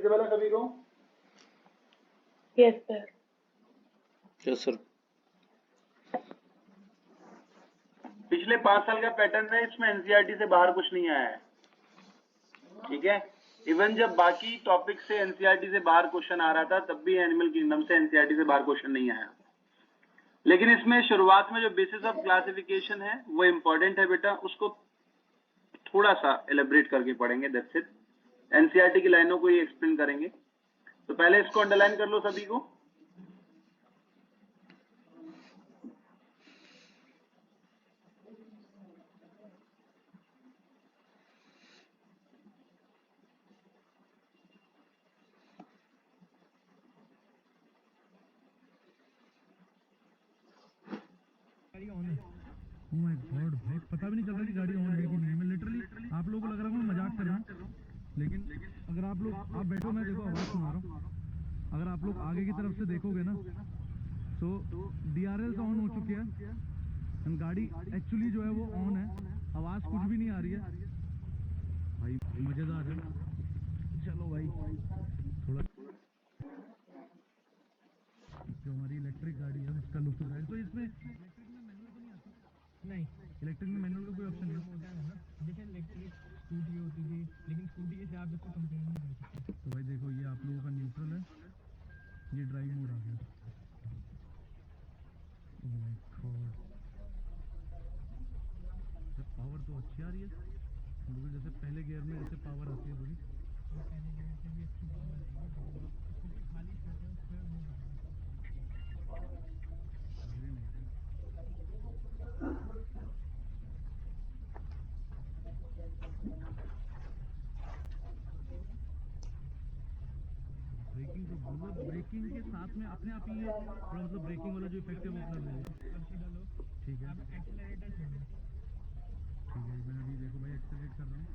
Visible है सभी को? Yes sir. Yes sir. पिछले 5 साल का पैटर्न है, इसमें एनसीईआरटी से बाहर कुछ नहीं आया है, ठीक है। इवन जब बाकी टॉपिक से एनसीईआरटी से बाहर क्वेश्चन आ रहा था तब भी एनिमल किंगडम से एनसीईआरटी से बाहर क्वेश्चन नहीं आया, लेकिन इसमें शुरुआत में जो बेसिस ऑफ क्लासिफिकेशन है वो इम्पोर्टेंट है बेटा, उसको थोड़ा सा एलेबरेट करके पढ़ेंगे, दैट्स इट। एनसीईआरटी की लाइनों को ही एक्सप्लेन करेंगे। तो पहले इसको अंडरलाइन कर लो सभी को। Oh my God, भाई पता भी नहीं चल रहा कि गाड़ी ऑन है कि नहीं। मैं लिटरली आप लोगों को लग रहा है मैं मजाक कर रहा हूँ, लेकिन अगर आप बैठो, मैं देखो आवाज़ सुना रहा हूँ, अगर आप लोग आगे की तरफ से देखोगे ना तो DRLs ऑन हो चुके हैं एंड गाड़ी एक्चुअली जो है वो ऑन है, आवाज़ कुछ भी नहीं आ रही है भाई, मज़ेदार है। चलो भाई थोड़ा जो हमारी इलेक्ट्रिक गाड़ी है उसका लुक है। तो इसमें नहीं, इलेक्ट्रिक में मैनुअल का कोई ऑप्शन नहीं होता है ना, जैसे इलेक्ट्रिक स्कूटी होती थी, लेकिन स्कूटी के साथ इसको कंपेयर नहीं कर सकते। तो भाई देखो ये आप लोगों का न्यूट्रल है, ये ड्राइव मोड आ गया। ओह माय गॉड, पावर तो अच्छी आ रही है बिल्कुल, जैसे पहले गियर में जैसे पावर आती है थोड़ी, पहले गियर से भी अच्छी पावर आती है। स्कूटी खाली करते हैं उसमें वो वेरी नाइस। ब्रेकिंग तो मतलब ब्रेकिंग के साथ में अपने आप ही ये थोड़ा मतलब ब्रेकिंग वाला जो इफेक्ट है वो अपना ले लेगा। अब सीधा लो, ठीक है। अब एक्सीलरेटर छोड़ो, ठीक है। मैं अभी देखो भाई एक्सीलरेट कर रहा हूँ,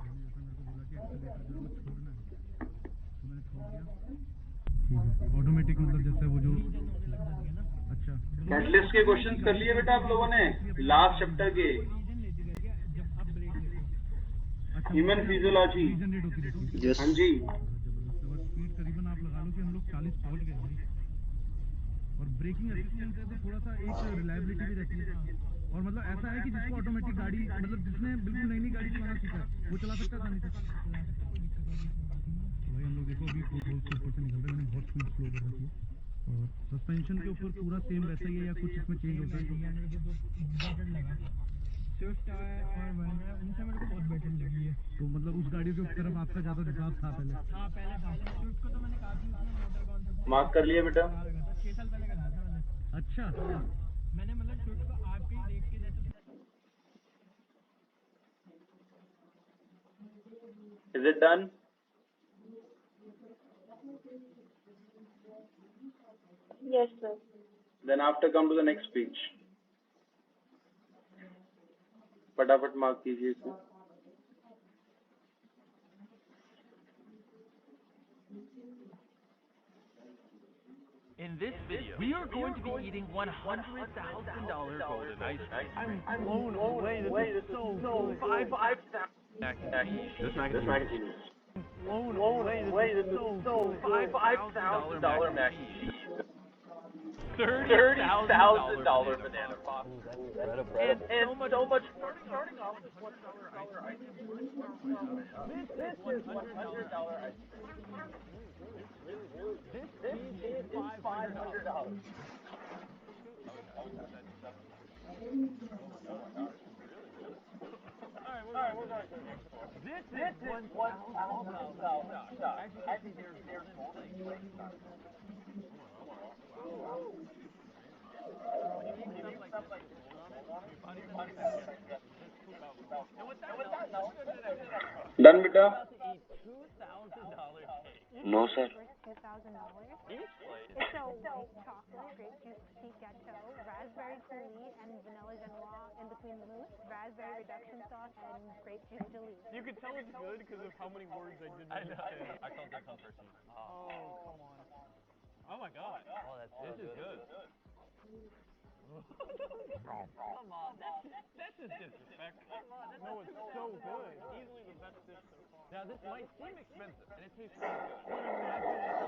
मैंने जैसा मेरे को बोला कि एक्सीलरेटर जो है वो छोड़ना है तो मैंने छोड़ दिया, ठीक है। ऑटोमेटिक मतलब जैसे वो जो अच्छा कैटलिस्ट के क्वेश्चंस कर लिए बेटा आप लोगों ने लास्ट चैप्टर के, जब आप ब्रेक देखो, अच्छा ह्यूमन फिजियोलॉजी। रीजनरेट होती रहती है। यस हाँ जी, जबरदस्त है। और स्पीड करीबन आप लगा लो कि हम लोग 40 पहुंच गए भाई, और ब्रेकिंग असिस्टेंट है तो थोड़ा सा एक रिलायबिलिटी भी रहती है। और मतलब ऐसा है कि जिसको ऑटोमेटिक गाड़ी मतलब जिसने बिल्कुल नई नई गाड़ी चलाना सीखा है वो चला सकता है आसानी से, चला सकता, कोई दिक्कत वाली इसमें बात नहीं है। तो भाई हम लोग देखो अभी पोर्टहोल्स के ऊपर से निकल रहे हैं, मैंने बहुत स्पीड स्लो कर रखी है। और सस्पेंशन के ऊपर पूरा सेम वैसा ही है या कुछ इसमें चेंज होता है? मेरे को तो बेटर लगा, स्विफ्ट है और वर्ना है उनसे मेरे को बहुत बेटर लगी है। तो मतलब उस गाड़ी की तरफ आपका ज़्यादा झुकाव था पहले? हाँ पहले था। स्विफ्ट को तो मैंने काफ़ी उसमें मोटर कॉन्सेप्ट मार्क कर लिए बेटा। लगा था, 6 साल पहले कराया था मैंने। अच्छा, मैंने मतलब स्विफ्ट को आपके ही देख के जैसे is it done? Yes sir. Then after come to the next page. फटाफट मार्क कीजिए इसको। In this video, we are going to be eating $100,000 golden ice cream. I'm blown away. This is so cool. 5,000. Mac and cheese. This magazine is Blown blown away. away. This This is is so so cool. cool. $5,000 mac and cheese. $30,000 $30,000 banana banana pop. pop. Incredible. And so much Starting off with $100 ice cream. This is $100 ice cream. This is $500. Alright, we're going to This This is is $1,000 $1,000 stock. As you As can you see, can see, there's there's golden golden flakes flakes on on it. it. When you eat stuff like this with gold on it, your body doesn't digest it. And with that knowledge, let's go to the next one. Done, We're beta? about to eat $2,000 cake. No, sir. Worth $2,000. Each plate. It's a white chocolate, grape juice petite gâteau, raspberry coulis, and vanilla genoise in between the mousse, raspberry reduction sauce, and grape juice jelly. You can tell it's good because of how many words I didn't understand. I felt that come first. Oh, come on. Oh my god. Oh, this is good. Come on, that's just disrespectful. Come on, No, it's so good. Easily the best dish so far. Now this might seem expensive, and it tastes really good.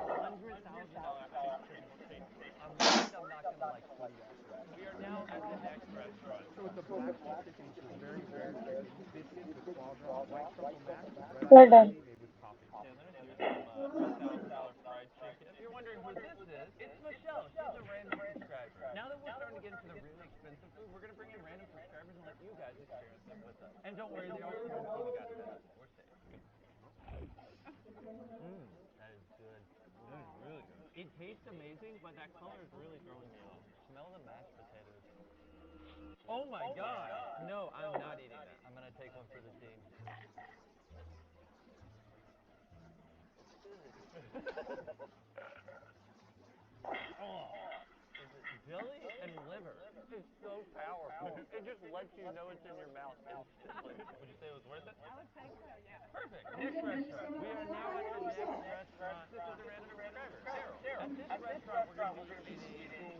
But imagine it's $100,000 ice cream cake. I'm not gonna like food after this. We are now at the next restaurant. So it's a black pizza cake with very, very tasty biscuits with foie gras, white truffle mash, bread Well and done. made with toppings. Chandler, here's some $1,000 fried chicken. If you're wondering who this is, it's Michelle. She's a random subscriber. Now that we're starting to get into the really expensive food, we're gonna bring in random subscribers and let you guys experience them with us. And don't worry, they all come with food got fed up. We're safe. That is good. That is really good. It tastes amazing, but that color is really throwing me off. Smell the mashed potatoes. Oh my god! No, I'm not eating that. I'm gonna take one for the team. Oh, is it jelly and liver? It's so powerful. It just lets you know it's in your mouth instantly. Would you say it was worth it? I would say so, yeah. Perfect. Next restaurant. We are now at the next restaurant. This is a random subscriber, Daryl. At this restaurant, we're going to be eating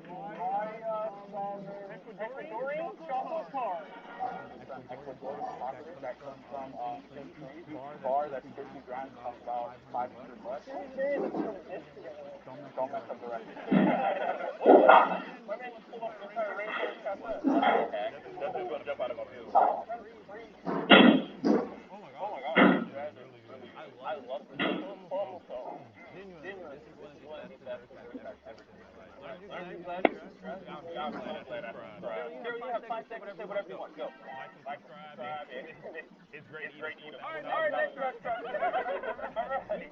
Ecuadorian chocolate bar. That comes from each bar that's 50 grams costs about $500. Don't mess up the rest. I love this. Genuinely, this is one of the best desserts I've ever tasted in my life. Aren't you glad you tried? I'm glad I subscribed. You have 5 seconds to say whatever you want. Go. Like and subscribe. It's great eating. Alright, next restaurant.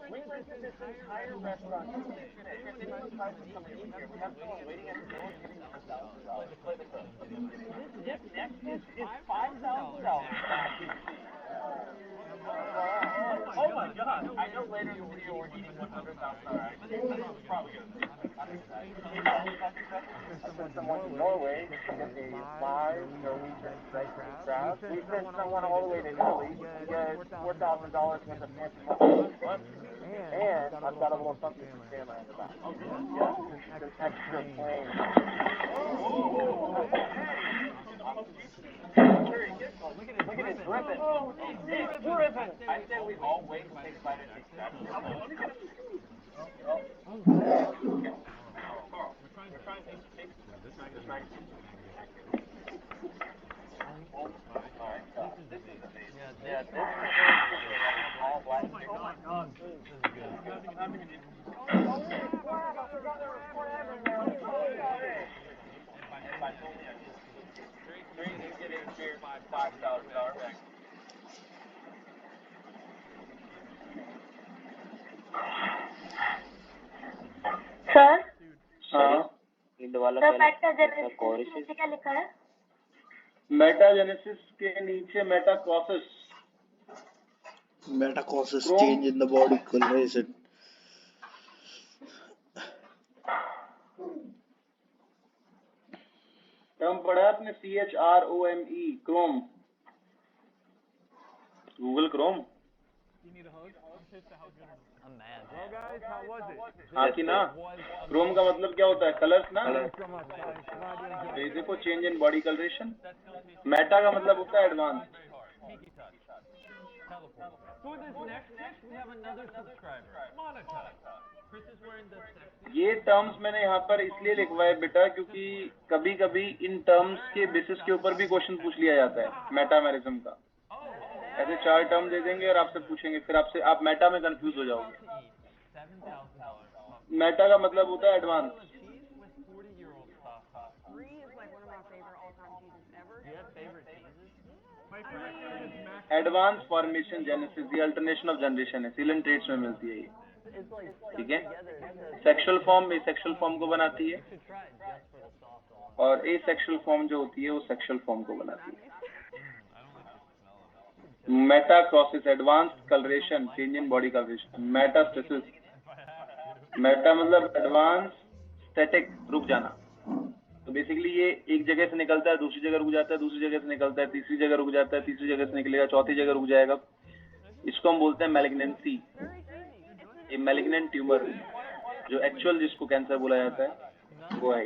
We rented this entire restaurant today. If anyone tries to come in here, we have someone waiting at the door giving us $1,000. Play the clip. This next dish is $5,000. Oh my god! I know later in the video we're eating $100,000 ice cream. It's probably good. I sent someone to Norway to get a live Norwegian rice crab. We sent someone all the way to Italy to get $4,000 worth of fancy lunch. And I've got a little something for Chandler in the back. Yes, it's an extra plane. Look at it dripping. It's dripping. I say we all wait and take a bite of this. We're trying to take this right. This is amazing. Yeah, this is all black. Oh my god. This is good. Oh crap, I forgot there was crab in there. I'm so sorry. And by totally, Drake, you get it here, $5,000 back. Sir end वाला sir metagenesis नीचे क्या लिखा है? Metagenesis के नीचे meta causes. Meta causes change in the body coloration. Term पढ़ा आपने CHROME chrome. Google chrome. You need a hug? I'm pissed at how good it is. I'm mad. Well, guys, how was it? हाँ कि ना. Chrome का मतलब क्या होता है? कलर्स ना. So much, guys. Glad you enjoyed. ये देखो change in body colouration. Meta का मतलब होता है advance. Very hard. Pinky touch. Teleport. For this next dish, we have another subscriber, Monica. Chris is wearing the sexy. ये terms मैंने यहाँ पर इसलिए लिखवाए बेटा क्योंकि कभी कभी इन टर्म्स के बेसिस के ऊपर भी क्वेश्चन पूछ लिया जाता है मेटामेरिज्म का. ऐसे 4 टर्म दे देंगे और आपसे पूछेंगे, फिर आपसे आप मेटा में कंफ्यूज हो जाओगे. मेटा का मतलब होता है advance. Brie is like one of my favorite all-time cheeses ever. Do you have favorite cheeses? My favorite is mac. Advance formation genesis, ये अल्टरनेशन ऑफ जनरेशन है, सीलन ट्रेड्स में मिलती है ये. It's like ठीक है. सेक्सुअल फॉर्म एसेक्सुअल फॉर्म को बनाती है you should try it just for the sauce alone. और एसेक्सुअल फॉर्म जो होती है वो सेक्सुअल फॉर्म को बनाती है. Meta crosses advance colouration, change in body colouration. Metastasis, Meta मतलब एडवांस, स्टैटिक रुक जाना. तो बेसिकली ये एक जगह से निकलता है, दूसरी जगह रुक जाता है, दूसरी जगह से निकलता है, तीसरी जगह रुक जाता है, तीसरी जगह से निकलेगा, चौथी जगह रुक जाएगा. इसको हम बोलते हैं मैलिग्नेंसी. ये मैलिग्नेंट ट्यूमर जो एक्चुअल जिसको कैंसर बोला जाता है वो है.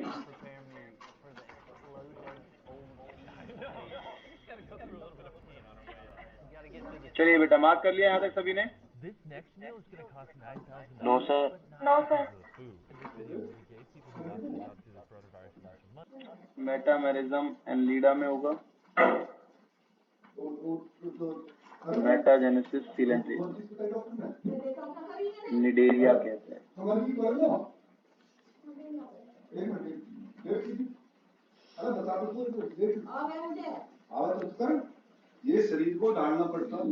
चलिए बेटा, मार्क कर लिया यहाँ तक सभी ने? This next meal is going to cost $9,000. No, sir. No, sir. Food. In this video, we gave people who lost their jobs due to coronavirus a bunch of money. Metamerism and Leda में होगा metagenesis सिलेंसिस, Cnidaria कहते हैं। ये शरीर को डालना पड़ता है।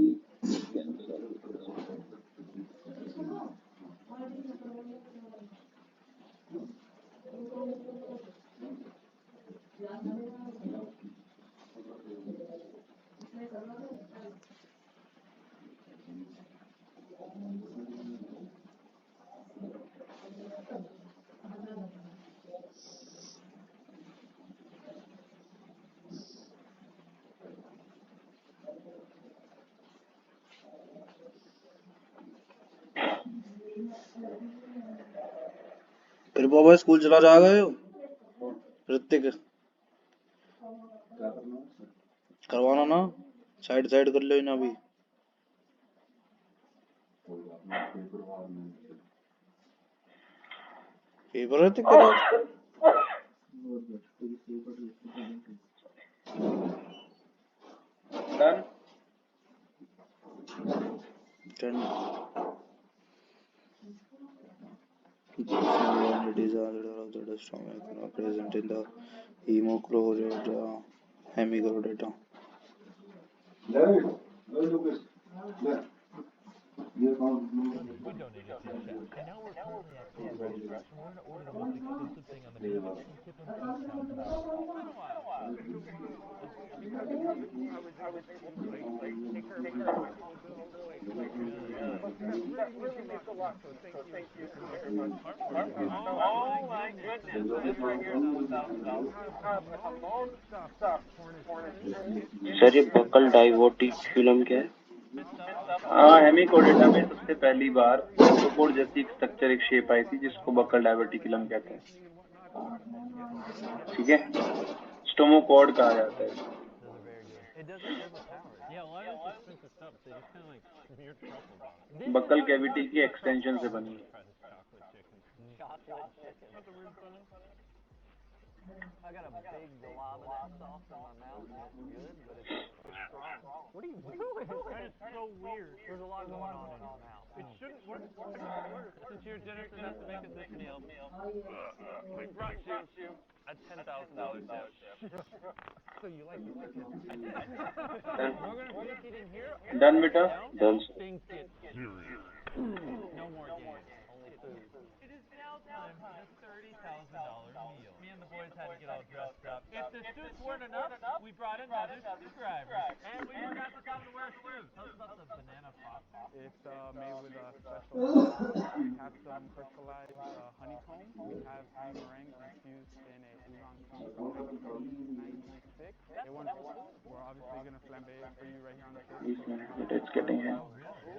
फिर बाबा स्कूल चला जाएगा यो ऋतिक करवाना ना, साइड साइड कर लो ना अभी। पेपर ऋतिक करो done. Abnormalities are of the stomach are present in the hemochrolata, hemicrolata. We donated to the chef, and now we're currently at his restaurant. And we're going to order the most expensive thing on the menu, and tip him $2,000. Sir ये buckle diverticulum क्या है? Hemichordata में सबसे पहली bar code जैसी एक structure, एक shape I थी जिसको बकल डाइवर्टिकुलम कहते हैं। ठीक है, स्टोमोकॉर्ड कहा जाता है। बकल कैविटी की एक्सटेंशन से बनी है। I got a big glob of that sauce in my mouth, and it's good, but it's strong. What are you doing? That is so weird. There's a lot going on in your mouth. It shouldn't work. Since you're Jennifer has to make us this meal, we brought you a $10,000 dish. So you like the chicken? I did. We're going to stick it in here. Done, beta? Done. Things get serious. No more games. Only food. It is now time for the $30,000 meal. Me and the boys had to get all dressed up. If the suits weren't enough, we brought another subscriber. And we forgot to tell them to wear suits. Tell us about the banana pop. It's made with a special we have some crystallized honeycomb. We have three meringues infused in a oolong cream from 1996. We're obviously going to flambe it for you right here on the table. It's getting है।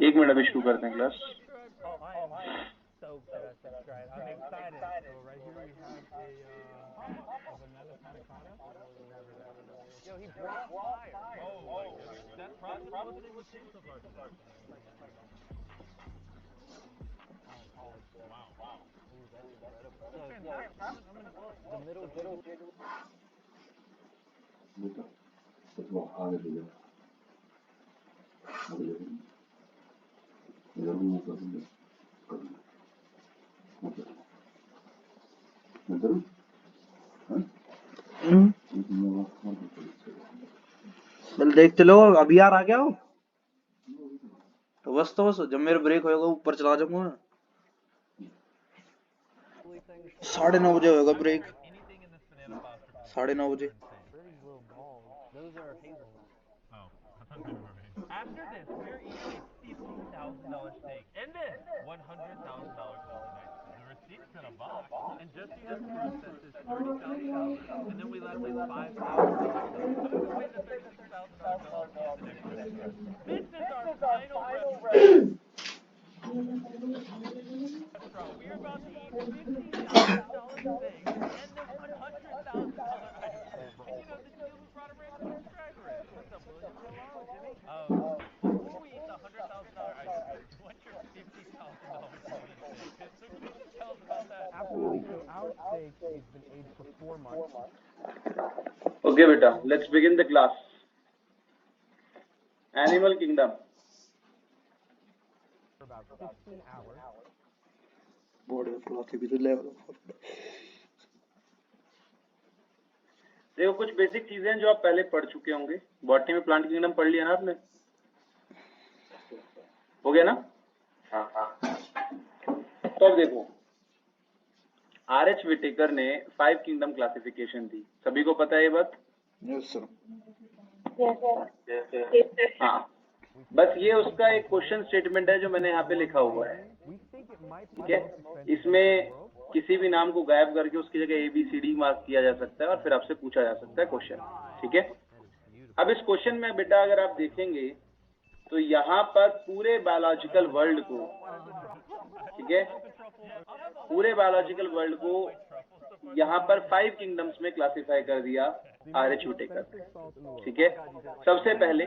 एक minute अभी शुरू करते हैं class. Oh, I am so subscribed. I'm excited. So right here we have a banana panna cotta. Yo, he brought fire. Oh, my goodness. That process wasn't even seen so far today. The middle jiggle. बल देखते लो अभी यार आ गया हो तो बस जब मेरे ब्रेक होएगा ऊपर चला जाऊंगा। 9:30 बजे होगा ब्रेक। 9:30 बजे। Those are hazels. After this, we're eating a $50,000 steak. And then $100,000 golden ice. The receipt's in a box. And just see this proof that says $30,000. And then we left like $5,000. So we can win the $36,000 the next restaurant. This is our final restaurant. We are about to eat $50,000 steak and the $100,000 ice cream. And you know, this deal we brought a random subscriber in. What's up, William? Hello, Jimmy. Before we eat our steak, it's been aged for 4 months. Okay, beta, let's begin the class. Animal kingdom. For about 15 hours. Body में flossy भी तो level. देखो कुछ basic चीजें हैं जो आप पहले पढ़ चुके होंगे। बॉटनी में प्लांट किंगडम पढ़ लिया ना आपने? हो गया ना? हाँ। तो अब देखो, आर.एच. विटेकर ने 5 किंगडम क्लासिफिकेशन दी। सभी को पता है ये बात? Yes sir. हाँ, बस ये उसका एक क्वेश्चन स्टेटमेंट है जो मैंने यहाँ पे लिखा हुआ है। ठीक है, इसमें किसी भी नाम को गायब करके उसकी जगह ABCD मार्क किया जा सकता है और फिर आपसे पूछा जा सकता है क्वेश्चन। ठीक है, अब इस क्वेश्चन में बेटा अगर आप देखेंगे तो यहाँ पर पूरे बायोलॉजिकल वर्ल्ड को, ठीक है, पूरे बायोलॉजिकल वर्ल्ड को यहाँ पर 5 किंगडम्स में क्लासिफाई कर दिया आर.एच. विटेकर। ठीक है, सबसे पहले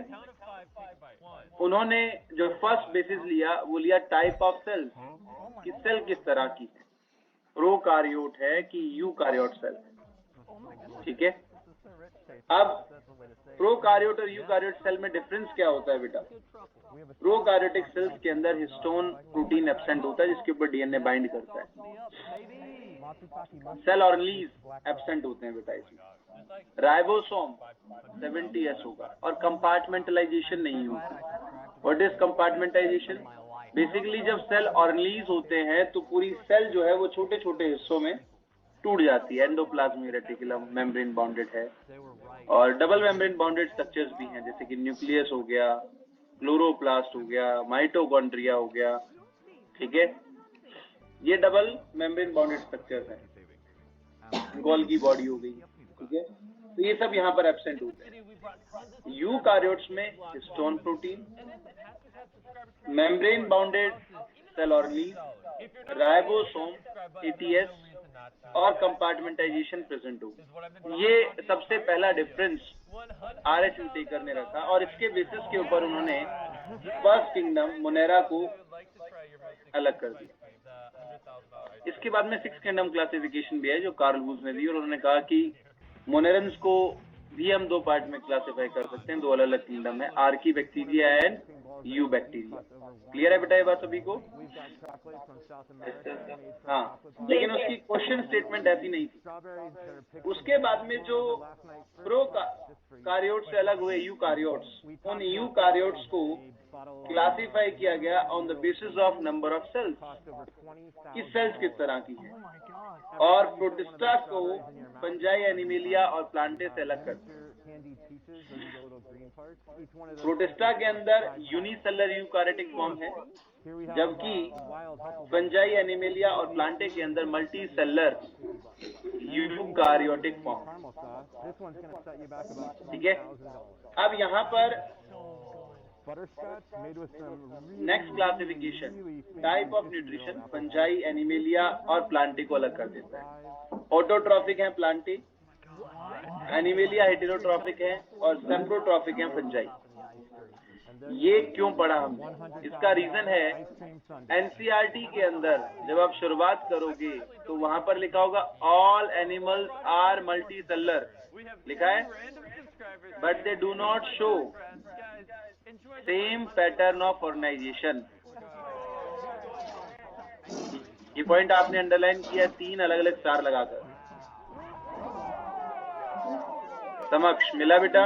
उन्होंने जो फर्स्ट बेसिस लिया वो लिया टाइप ऑफ सेल्स, कि सेल किस तरह की है, प्रोकार्योट है कि यूकार्योट सेल। ठीक है, अब प्रोकार्योट और यूकार्योट सेल में डिफरेंस क्या होता है बेटा? प्रोकार्योटिक सेल्स के अंदर हिस्टोन प्रोटीन एब्सेंट होता है जिसके ऊपर डीएनए बाइंड करता है। सेल ऑर्गेनेल्स एब्सेंट होते हैं बेटा इसमें। राइबोसोम 70S होगा और कंपार्टमेंटलाइजेशन नहीं होगा। What is compartmentalisation? बेसिकली जब सेल ऑर्गेनेल्स होते हैं तो पूरी सेल जो है वो छोटे छोटे हिस्सों में टूट जाती है। एंडोप्लाज्मिक रेटिकुलम मेम्ब्रेन बाउंडेड है और डबल मेम्ब्रेन बाउंडेड स्ट्रक्चर्स भी हैं, जैसे कि न्यूक्लियस हो गया, क्लोरोप्लास्ट हो गया, माइटोकॉन्ड्रिया हो गया। ठीक है, ये डबल मेम्ब्रेन बाउंडेड स्ट्रक्चर्स हैं। गोल्गी बॉडी हो गई। ठीक है, तो ये सब यहाँ पर एब्सेंट होते हैं। यूकार्योट्स में histone protein, membrane bounded cell organelles, ribosome, ATS और कंपार्टमेंटाइजेशन प्रेजेंट हो। ये सबसे पहला डिफरेंस आर.एच. विटेकर ने रखा और इसके बेसिस के ऊपर उन्होंने फर्स्ट किंगडम मोनेरा को अलग कर दिया। इसके बाद में 6 किंगडम क्लासिफिकेशन भी है जो कार्ल वुज ने दी और उन्होंने कहा कि मोनेरन्स को भी हम 2 पार्ट में क्लासिफाई कर सकते हैं। 2 अलग अलग किंगडम है, Archie bacteria and you bacteria. Clear है बेटा ये बात सभी को? हाँ, लेकिन उसकी क्वेश्चन स्टेटमेंट ऐसी नहीं थी। उसके बाद में जो प्रोकार्योट से अलग हुए यूकार्योट्स, उन यूकार्योट्स को क्लासिफाई किया गया on the basis of number of cells, कि सेल्स किस तरह की है, और प्रोटिस्टा को फंजाई, एनिमेलिया और प्लांटे से अलग कर दिया। प्रोटिस्टा के अंदर यूनिसेलर यूकारियोटिक फॉर्म है, जबकि फंजाई, एनिमेलिया और प्लांटे के अंदर मल्टी सेलर यूकारियोटिक फॉर्म। ठीक है, अब यहाँ पर next classification type of nutrition, fungi, animalia और प्लांटे को अलग कर देता है। ऑटोट्रॉफिक है प्लांटे, एनिमेलिया हेटेरोट्रॉफिक है और सेप्रोट्रॉफिक है फंजाई। ये क्यों पढ़ा हमने? इसका रीजन है एनसीईआरटी के अंदर जब आप शुरुआत करोगे तो वहां पर लिखा होगा all animals are multicellular लिखा है, but they do not show same pattern of organisation. ये पॉइंट आपने अंडरलाइन किया 3 अलग अलग स्टार लगाकर। समक्ष मिला बेटा?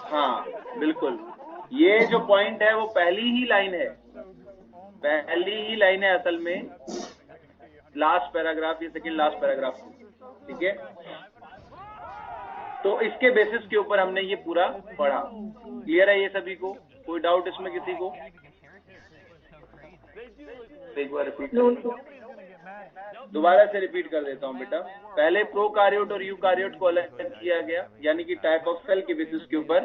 हाँ बिल्कुल, ये जो पॉइंट है वो पहली ही लाइन है, पहली ही लाइन है असल में, लास्ट पैराग्राफ, ये सेकंड लास्ट पैराग्राफ। ठीक है, तो इसके बेसिस के ऊपर हमने ये पूरा पढ़ा। क्लियर है ये सभी को? कोई डाउट इसमें किसी को? एक बार रिपीट, दोबारा से रिपीट कर देता हूँ बेटा। पहले प्रोकार्योट और यूकार्योट को अलग किया गया, यानी कि टाइप ऑफ सेल के बेसिस के ऊपर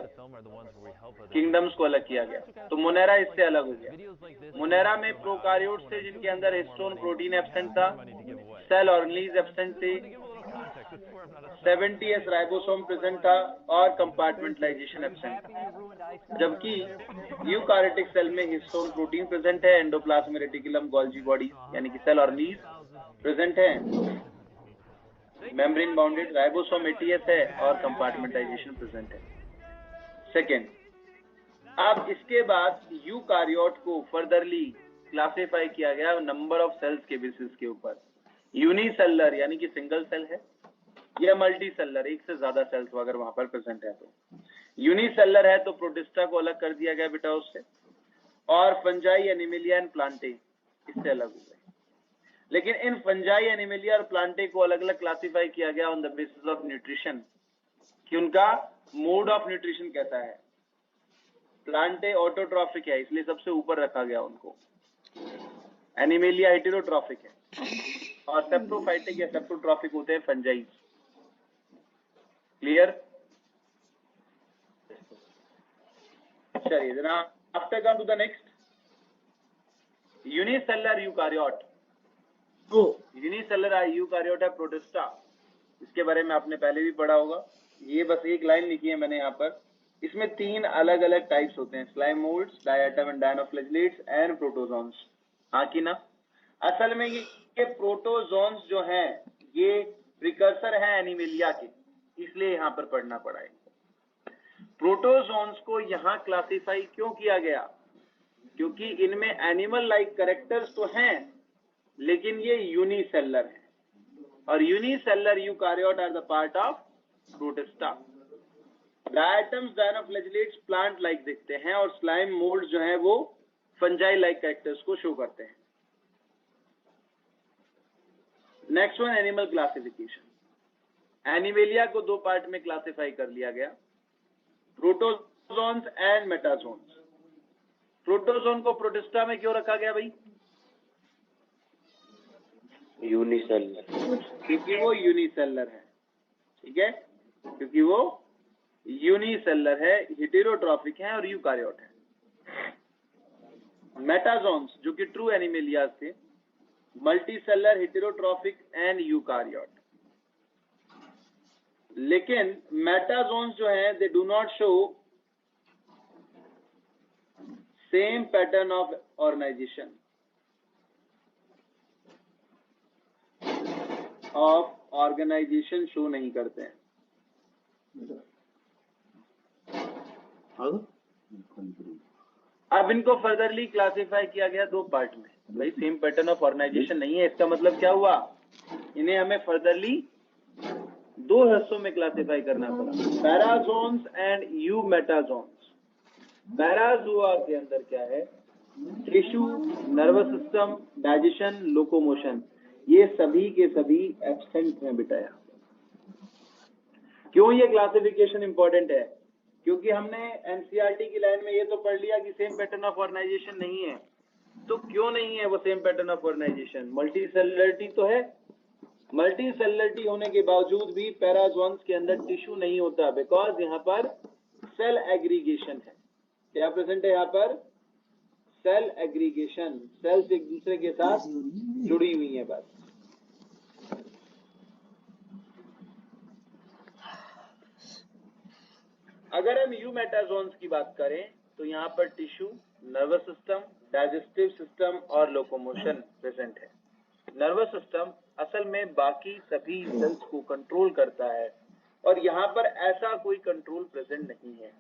किंगडम्स को अलग किया गया। तो मोनेरा इससे अलग हो गया। मोनेरा में प्रोकार्योट थे जिनके अंदर हिस्टोन प्रोटीन एब्सेंट था, सेल ऑर्गेनेल्स एब्सेंट थे, 70s राइबोसोम प्रेजेंट था और कंपार्टमेंटलाइजेशन एब्सेंट था। जबकि यूकारियोटिक सेल में हिस्टोन प्रोटीन प्रेजेंट है, एंडोप्लाज्म रेटिकुलम, गोल्जी बॉडी यानी कि सेल और लीफ प्रेजेंट है, मेम्ब्रेन बाउंडेड राइबोसोम ATS है और कंपार्टमेंटाइजेशन प्रेजेंट है। सेकेंड, अब इसके बाद यूकारियोट को फर्दरली क्लासिफाई किया गया नंबर ऑफ सेल्स के बेसिस के ऊपर। यूनिसेलर यानी कि सिंगल सेल है या मल्टी सेलर, एक से ज्यादा सेल्स अगर वहां पर प्रेजेंट है तो। यूनिसेलर है तो प्रोटिस्टा को अलग कर दिया गया बेटा उससे, और फंजाई, एनिमिलिया एंड प्लांटे इससे अलग हो गए। लेकिन इन फंजाई, एनिमिलिया और प्लांटे को अलग अलग क्लासिफाई किया गया on the basis of nutrition, कि उनका मोड ऑफ न्यूट्रिशन कैसा है। प्लांटे ऑटोट्रॉफिक है इसलिए सबसे ऊपर रखा गया उनको, एनिमिलिया हेटेरोट्रॉफिक है, और सेप्टोफाइटिक या सेप्टोट्रॉफिक होते हैं फंजाई। क्लियर? चलिए then after come to the next, unicellular eukaryote. तो यूनिसेलर यूकारियोट है प्रोटिस्टा, इसके बारे में आपने पहले भी पढ़ा होगा। ये बस एक लाइन लिखी है मैंने यहाँ पर। इसमें 3 अलग अलग टाइप्स होते हैं, slime moulds, diatom and dinoflagellates and protozoans. हाँ कि ना? असल में ये प्रोटोजोन्स जो हैं ये प्रिकर्सर हैं एनिमिलिया के, इसलिए यहाँ पर पढ़ना पड़ा है। प्रोटोजोन्स को यहाँ क्लासिफाई क्यों किया गया? क्योंकि इनमें एनिमल लाइक कैरेक्टर्स तो हैं लेकिन ये यूनिसेलर है, और unicellular eukaryote are the part of protista. Diatoms, dinoflagellates plant like दिखते हैं, और स्लाइम मोल्ड जो है वो फंजाई लाइक कैरेक्टर्स को शो करते हैं। Next one, animal classification. Animalia को 2 पार्ट में क्लासिफाई कर लिया गया, प्रोटोजोन्स एंड मेटाजोन्स। प्रोटोजोन को प्रोटिस्टा में क्यों रखा गया भाई? यूनिसेलर, क्योंकि वो यूनिसेलर है। ठीक है, क्योंकि वो यूनिसेलर है, हेटेरोट्रॉफिक है और यूकारियोट है। मेटाजोन्स जो कि ट्रू एनिमेलियाज थे, मल्टीसेलर, हेटेरोट्रॉफिक एंड यूकारियोट। लेकिन मेटाजोन्स जो हैं they do not show same pattern of organisation show नहीं करते हैं। अब इनको फर्दरली क्लासिफाई किया गया 2 पार्ट में। भाई सेम पैटर्न ऑफ ऑर्गेनाइजेशन नहीं है, इसका मतलब क्या हुआ? इन्हें हमें फर्दरली 2 हिस्सों में क्लासिफाई करना पड़ा, पैराजोन्स एंड यू मेटाजोन्स। पैराजोआ के अंदर क्या है? Tissue, nervous system, digestion, locomotion, ये सभी के सभी एब्सेंट हैं बेटा। यहाँ क्यों ये क्लासिफिकेशन इंपॉर्टेंट है? क्योंकि हमने एनसीईआरटी की लाइन में ये तो पढ़ लिया कि सेम पैटर्न ऑफ ऑर्गेनाइजेशन नहीं है। तो क्यों नहीं है वो सेम पैटर्न ऑफ ऑर्गेनाइजेशन? मल्टीसेलुलरिटी तो है, मल्टीसेलुलरिटी होने के बावजूद भी पैराजोन्स के अंदर टिश्यू नहीं होता, बिकॉज यहाँ पर सेल एग्रीगेशन है। क्या प्रेजेंट है यहाँ पर? सेल एग्रीगेशन, सेल्स एक दूसरे के साथ जुड़ी हुई है बस। अगर हम यूमेटाजोन्स की बात करें तो यहाँ पर tissue, nervous system, digestive system और लोकोमोशन प्रेजेंट है। नर्वस सिस्टम असल में बाकी सभी सेल्स को कंट्रोल करता है, और यहाँ पर ऐसा कोई कंट्रोल प्रेजेंट नहीं है।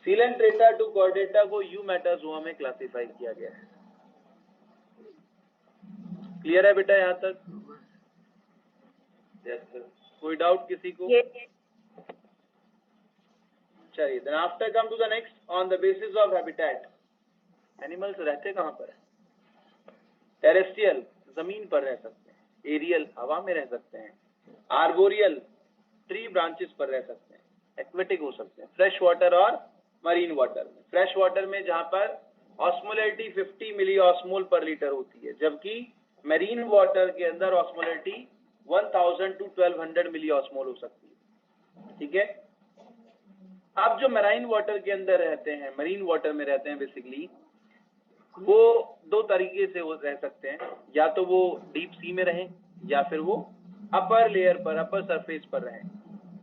सीलेंट्रेटा टू कॉर्डेटा को यूमेटाजोआ में क्लासिफाई किया गया है। क्लियर है बेटा यहाँ तक? Yes sir. कोई डाउट किसी को? चलिए, then after come to the next, on the basis of habitat, animals रहते कहाँ पर है? टेरेस्ट्रियल, जमीन पर रह सकते हैं, एरियल, हवा में रह सकते हैं, आर्बोरियल, ट्री ब्रांचेस पर रह सकते हैं, एक्वेटिक हो सकते हैं, फ्रेश वाटर और मरीन वाटर में। फ्रेश वाटर में जहाँ पर ऑस्मोलैरिटी 50 मिली ऑस्मोल पर लीटर होती है, जबकि मरीन वाटर के अंदर ऑस्मोलैरिटी 1000 to 1200 मिली ऑस्मोल हो सकती है। ठीक है, अब जो मरीन वाटर के अंदर रहते हैं, मरीन वाटर में रहते हैं बेसिकली, वो 2 तरीके से वो रह सकते हैं, या तो वो डीप सी में रहें या फिर वो अपर लेयर पर, अपर सरफेस पर रहें,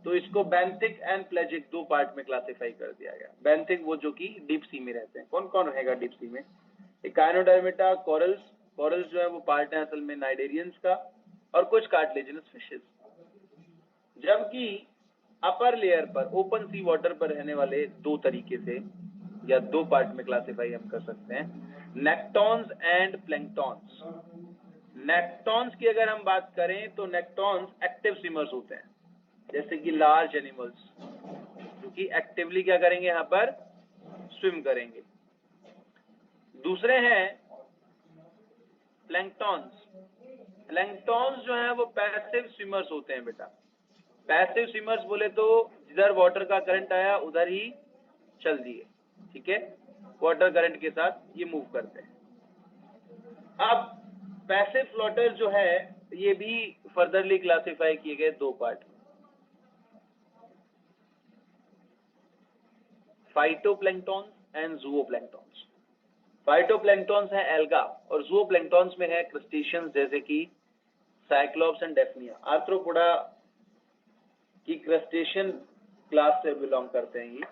तो इसको बेंथिक एंड प्लेजिक दो पार्ट में क्लासिफाई कर दिया गया। बेंथिक वो जो कि डीप सी में रहते हैं। कौन कौन रहेगा डीप सी में? इकाइनोडर्मिटा, कोरल्स, कोरल्स जो है वो पार्ट है असल में नाइडेरियंस का, और कुछ कार्टिलेजिनस फिशेस। जबकि अपर लेयर पर ओपन सी वाटर पर रहने वाले दो तरीके से या दो पार्ट में क्लासिफाई हम कर सकते हैं, नेक्टॉन्स एंड प्लैंक्टॉन्स। नेक्टॉन्स की अगर हम बात करें तो नेक्टॉन्स एक्टिव स्विमर्स होते हैं, जैसे कि लार्ज एनिमल्स जो कि एक्टिवली क्या करेंगे, यहाँ पर स्विम करेंगे। दूसरे हैं प्लैंक्टॉन्स। प्लैंक्टॉन्स जो है वो पैसिव स्विमर्स होते हैं बेटा। पैसिव स्विमर्स बोले तो जिधर वाटर का करंट आया उधर ही चल दिए, ठीक है, वाटर करंट के साथ ये मूव करते हैं। अब पैसिव फ्लोटर जो है ये भी फर्दरली क्लासिफाई किए गए दो पार्ट में, फाइटोप्लैंक्टॉन्स एंड ज़ूओप्लैंक्टॉन्स। फाइटोप्लैंक्टॉन्स है एल्गा, और ज़ूओप्लैंक्टॉन्स में है क्रस्टेशियंस जैसे कि साइक्लोप्स एंड डेफनिया। आर्थ्रोपोडा की क्रस्टेशियन क्लास से बिलोंग करते हैं ये।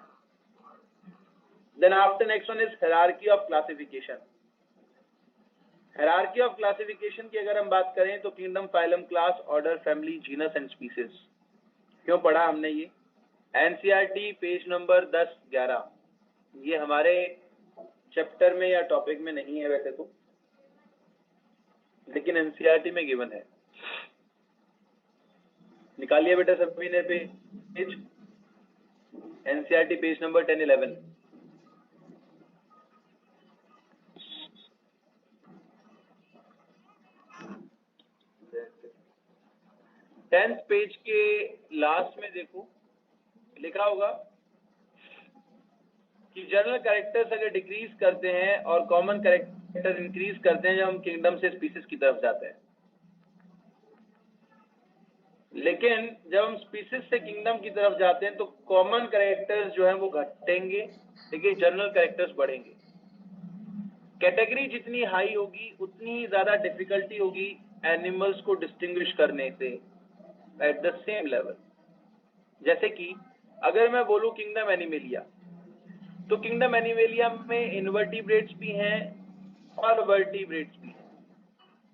Then after next one is hierarchy of classification. Hierarchy of classification की अगर हम बात करें तो kingdom, phylum, class, order, family, genus and species. क्यों पढ़ा हमने ये? NCERT page number 10-11। ये हमारे चैप्टर में या टॉपिक में नहीं है वैसे तो, लेकिन एनसीईआरटी में गिवन है। निकालिए बेटा सभी ने page, NCERT page number 10-11। Tenth page के लास्ट में देखो लिखा होगा कि जनरल कैरेक्टर्स अगर डिक्रीज करते हैं और कॉमन कैरेक्टर इंक्रीज करते हैं जब हम किंगडम से स्पीसीज की तरफ जाते हैं, लेकिन जब हम स्पीसीज से किंगडम की तरफ जाते हैं तो कॉमन कैरेक्टर्स जो है वो घटेंगे, लेकिन जनरल कैरेक्टर्स बढ़ेंगे। कैटेगरी जितनी हाई होगी उतनी ही ज्यादा डिफिकल्टी होगी एनिमल्स को डिस्टिंग्विश करने से एट द सेम लेवल। जैसे कि अगर मैं बोलूं किंगडम एनिमेलिया, तो किंगडम एनिमेलिया में इनवर्टिब्रेट्स भी हैं और वर्टिब्रेट्स भी हैं,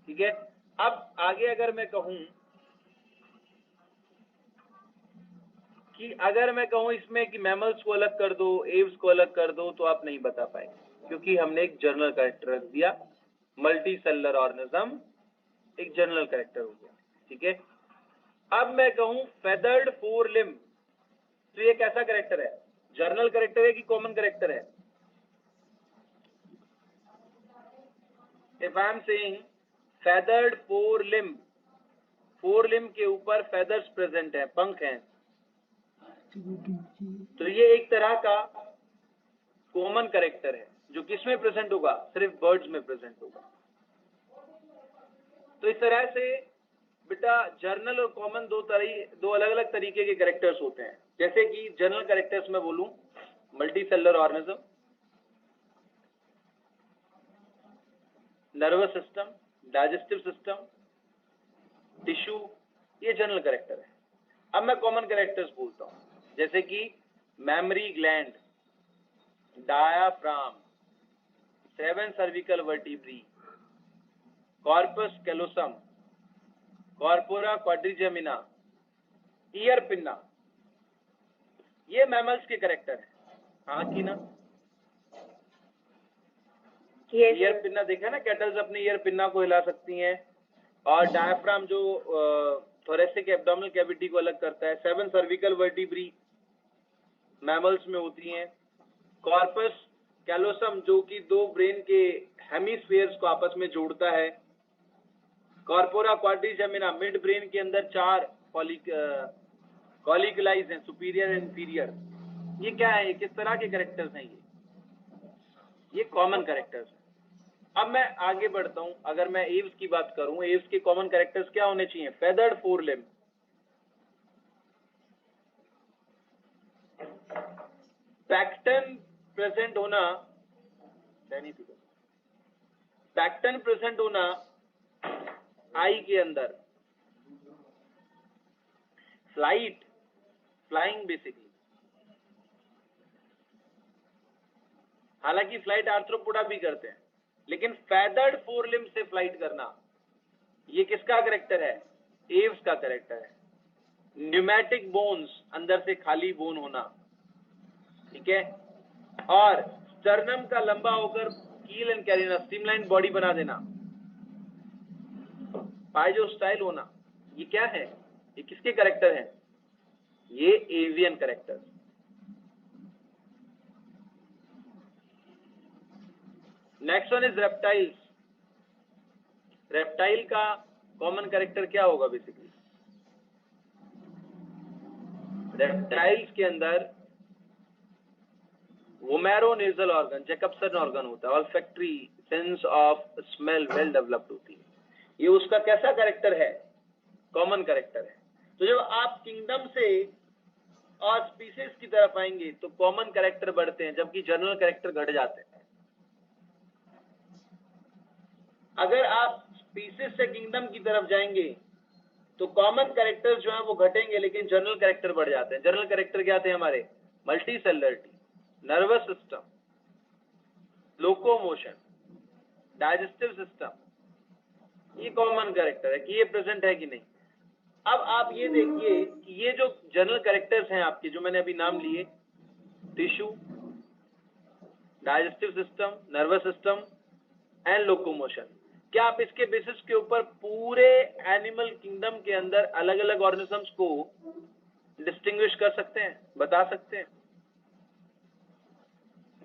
ठीक है। अब आगे अगर मैं कहूं इसमें कि मैमल्स को अलग कर दो, एव्स को अलग कर दो, तो आप नहीं बता पाएंगे, क्योंकि हमने एक जनरल कैरेक्टर रख दिया। मल्टी सेलुलर ऑर्गेनिज्म एक जनरल कैरेक्टर हो गया, ठीक है। अब मैं कहूं फेदर्ड फोर लिम्ब, तो ये कैसा कैरेक्टर है? जनरल कैरेक्टर है कि कॉमन कैरेक्टर है? If I am saying feathered four limb के ऊपर फेदर्स प्रेजेंट है, पंख हैं, तो ये एक तरह का कॉमन कैरेक्टर है जो किसमें प्रेजेंट होगा? सिर्फ बर्ड्स में प्रेजेंट होगा। तो इस तरह से बेटा जर्नल और कॉमन दो अलग अलग तरीके के कैरेक्टर्स होते हैं। जैसे कि जनरल कैरेक्टर्स में बोलूं multi cellular organism, nervous system, digestive system, tissue, ये जनरल कैरेक्टर है। अब मैं कॉमन कैरेक्टर्स बोलता हूं, जैसे कि mammary gland, diaphragm, 7 cervical vertebrae, corpus callosum, corpora quadrigemina, ear pinna, ये मैमल्स के कैरेक्टर है। हाँ कि ना? ईयर पिन्ना देखा ना, कैटल्स अपने ईयर पिन्ना को हिला सकती हैं। और डायाफ्राम जो थोरेसिक एब्डोमिनल कैविटी को अलग करता है। 7 सर्विकल वर्टिब्री मैमल्स में होती हैं। कॉर्पस कैलोसम जो कि दो ब्रेन के हेमिस्फीयर्स को आपस में जोड़ता है। कॉर्पोरा क्वाड्रिजेमिना मिड ब्रेन के अंदर 4 कॉलिकुलाइज हैं, सुपीरियर एंड इंफीरियर। ये क्या है? ये किस तरह के कैरेक्टर्स हैं? ये कॉमन कैरेक्टर्स हैं। अब मैं आगे बढ़ता हूं। अगर मैं एव्स की बात करूं, एव्स के कॉमन कैरेक्टर्स क्या होने चाहिए? Feathered four limb, pectin present होना आई के अंदर, फ्लाइट, फ्लाइंग बेसिकली। हालांकि फ्लाइट आर्थ्रोपोडा भी करते हैं, लेकिन फेदर्ड फोर लिम्ब से फ्लाइट करना ये किसका करेक्टर है? एव्स का करेक्टर है। न्यूमेटिक बोन्स, अंदर से खाली बोन होना, ठीक है, और स्टर्नम का लंबा होकर कील एंड कैरिना स्ट्रीमलाइन बॉडी बना देना, पाइजो स्टाइल होना, ये क्या है? ये किसके करेक्टर है? ये avian character. Next one is reptiles. Reptile का कॉमन करेक्टर क्या होगा बेसिकली? रेप्टाइल्स के अंदर वोमेरोनेजल ऑर्गन, जैकबसन ऑर्गन होता है, olfactory sense of smell well developed होती है। ये उसका कैसा करेक्टर है? कॉमन करेक्टर है। तो जब आप किंगडम से और स्पीसीज की तरफ आएंगे तो कॉमन करेक्टर बढ़ते हैं, जबकि जनरल करेक्टर घट जाते हैं। अगर आप स्पीसीज से किंगडम की तरफ जाएंगे तो कॉमन करेक्टर जो है वो घटेंगे, लेकिन जनरल करेक्टर बढ़ जाते हैं। जनरल करेक्टर क्या थे हमारे? Multicellularity, nervous system, locomotion, digestive system, ये कॉमन करेक्टर है कि ये प्रेजेंट है कि नहीं। अब आप ये देखिए कि ये जो जनरल करेक्टर्स हैं आपके, जो मैंने अभी नाम लिए, tissue, digestive system, nervous system and locomotion, क्या आप इसके बेसिस के ऊपर पूरे एनिमल किंगडम के अंदर अलग अलग ऑर्गेनिजम्स को डिस्टिंग्विश कर सकते हैं, बता सकते हैं?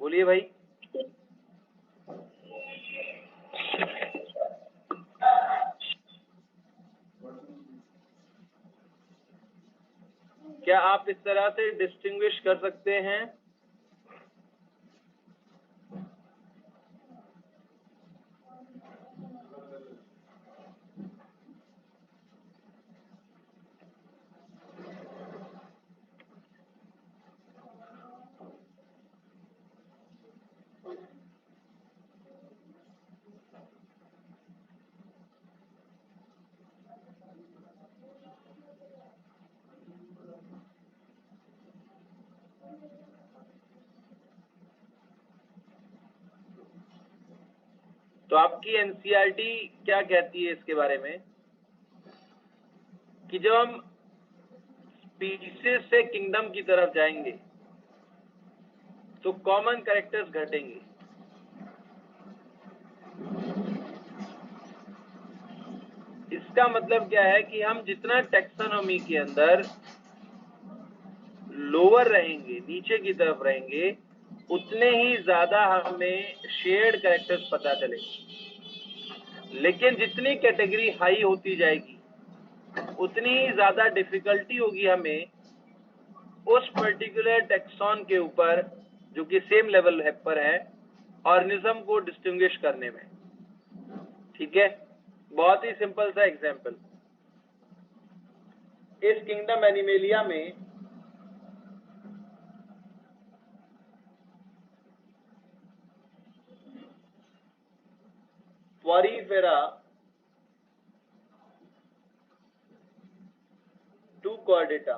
बोलिए भाई। क्या आप इस तरह से डिस्टिंग्विश कर सकते हैं? तो आपकी एनसीईआरटी क्या कहती है इसके बारे में कि जब हम स्पीसीज से किंगडम की तरफ जाएंगे तो कॉमन कैरेक्टर्स घटेंगे। इसका मतलब क्या है कि हम जितना टैक्सोनॉमी के अंदर लोअर रहेंगे, नीचे की तरफ रहेंगे, उतने ही ज्यादा हमें शेयर्ड कैरेक्टर्स पता चलेंगे। लेकिन जितनी कैटेगरी हाई होती जाएगी उतनी ही ज्यादा डिफिकल्टी होगी हमें उस पर्टिकुलर टैक्सॉन के ऊपर, जो कि सेम लेवल पर है, ऑर्गेनिज्म को डिस्टिंग्विश करने में। ठीक है, बहुत ही सिंपल सा एग्जांपल, इस किंगडम एनिमेलिया में पोरीफेरा टू कॉर्डेटा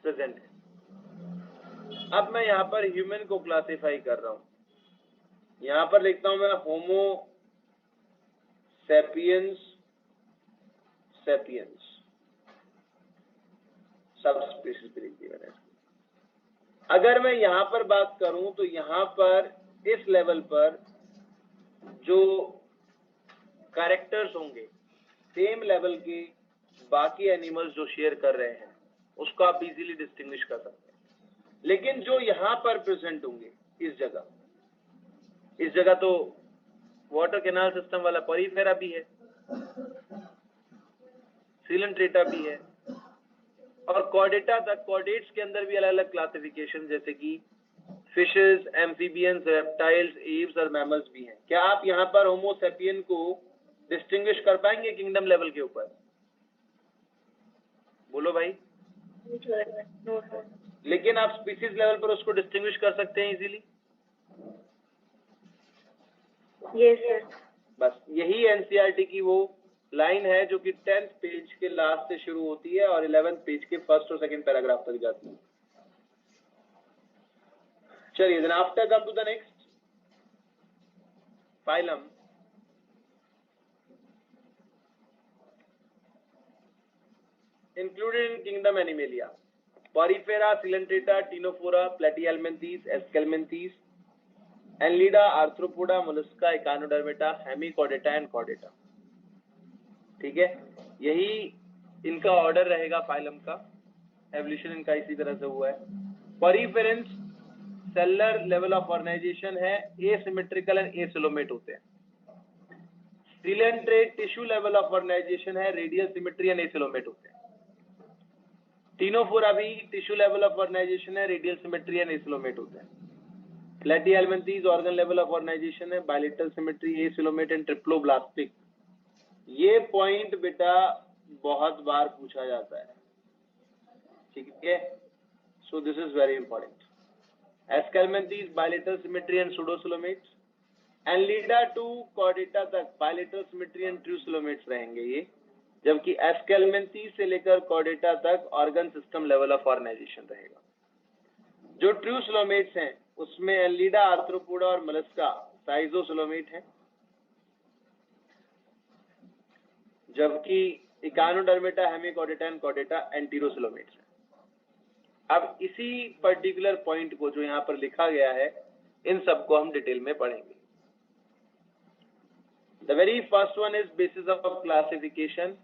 प्रेजेंट है। अब मैं यहां पर ह्यूमन को क्लासिफाई कर रहा हूं। यहां पर लिखता हूं मैं होमो सेपियंस सेपियंस, सब स्पीशीज भी लिख दिया मैंने। अगर मैं यहां पर बात करूं तो यहां पर इस लेवल पर जो कैरेक्टर्स होंगे सेम लेवल के बाकी एनिमल्स जो शेयर कर रहे हैं उसको आप इजीली डिस्टिंग्विश कर सकते हैं। लेकिन जो यहां पर प्रेजेंट होंगे इस जगह तो वाटर कैनाल सिस्टम वाला पोरीफेरा भी है, सिलेंट्रेटा भी है, और कॉर्डेटा तक, कॉर्डेट्स के अंदर भी अलग अलग क्लासिफिकेशन जैसे कि फिशेस, एम्फीबियंस, रेप्टाइल्स, एव्स और मैमल्स भी हैं। क्या आप यहां पर होमो सेपियन को डिस्टिंग्विश कर पाएंगे किंगडम लेवल के ऊपर? बोलो भाई। लेकिन आप स्पीसीज लेवल पर उसको डिस्टिंग्विश कर सकते हैं इजीली? Yes sir. बस यही एनसीईआरटी की वो लाइन है जो कि 10th पेज के लास्ट से शुरू होती है और 11th पेज के फर्स्ट और सेकंड पैराग्राफ तक जाती है। चलिए, then after come to the next phylum. Included in kingdom Animalia: Porifera, Coelenterata, Ctenophora, Platyhelminthes, Aschelminthes, Annelida, Arthropoda, Mollusca, Echinodermata, Hemichordata and Chordata। ठीक है, यही इनका ऑर्डर रहेगा फाइलम का। एवोल्यूशन इनका इसी तरह से हुआ है। Poriferans cellular level of organisation है, एसिमेट्रिकल एंड एसिलोमेट होते हैं। Coelenterate tissue level of organisation है, रेडियल सिमेट्री एंड एसिलोमेट होते हैं। टीनोफोरा भी टिश्यू लेवल ऑफ ऑर्गेनाइजेशन है, रेडियल सिमेट्री एंड एसिलोमेट होते हैं। Platyhelminthes organ level of organisation है, bilateral symmetry, acoelomate and triploblastic. ये पॉइंट बेटा बहुत बार पूछा जाता है, ठीक है, so this is very important. Aschelminthes bilateral symmetry and pseudocoelomates. Annelida to chordata तक बायलेटरल सिमेट्री एंड ट्रूसिलोमेट्स रहेंगे ये, जबकि एस्केल्मेंथीज से लेकर कॉर्डेटा तक organ system level of organisation रहेगा। जो ट्रूसिलोमेट्स हैं उसमें एनलीडा, आर्थ्रोपोडा और मोलस्का साइजोसिलोमेट हैं, जबकि echinodermata, hemichordata and chordata enterocoelomates हैं। अब इसी पर्टिकुलर पॉइंट को जो यहाँ पर लिखा गया है, इन सबको हम डिटेल में पढ़ेंगे। The very first one is basis of classification,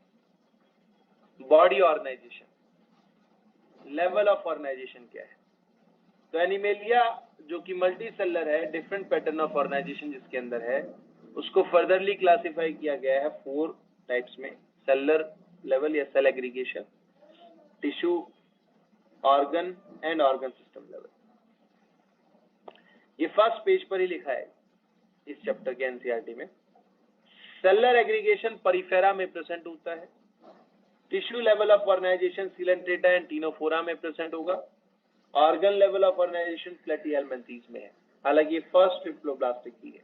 body organisation. Level of organisation क्या है? तो एनिमेलिया जो कि मल्टी सेलर है, डिफरेंट पैटर्न ऑफ ऑर्गेनाइजेशन जिसके अंदर है, उसको फर्दरली क्लासिफाई किया गया है 4 टाइप्स में: सेलुलर लेवल या cell aggregation, tissue, organ and organ system level. ये फर्स्ट पेज पर ही लिखा है इस चैप्टर के एनसीईआरटी में। सेलुलर एग्रीगेशन परिफेरा में प्रेजेंट होता है, tissue level of organisation coelenterata and ctenophora में प्रेजेंट होगा, organ level of organisation platyhelminthes में है, हालांकि ये फर्स्ट ट्रिप्लोब्लास्टिक की है,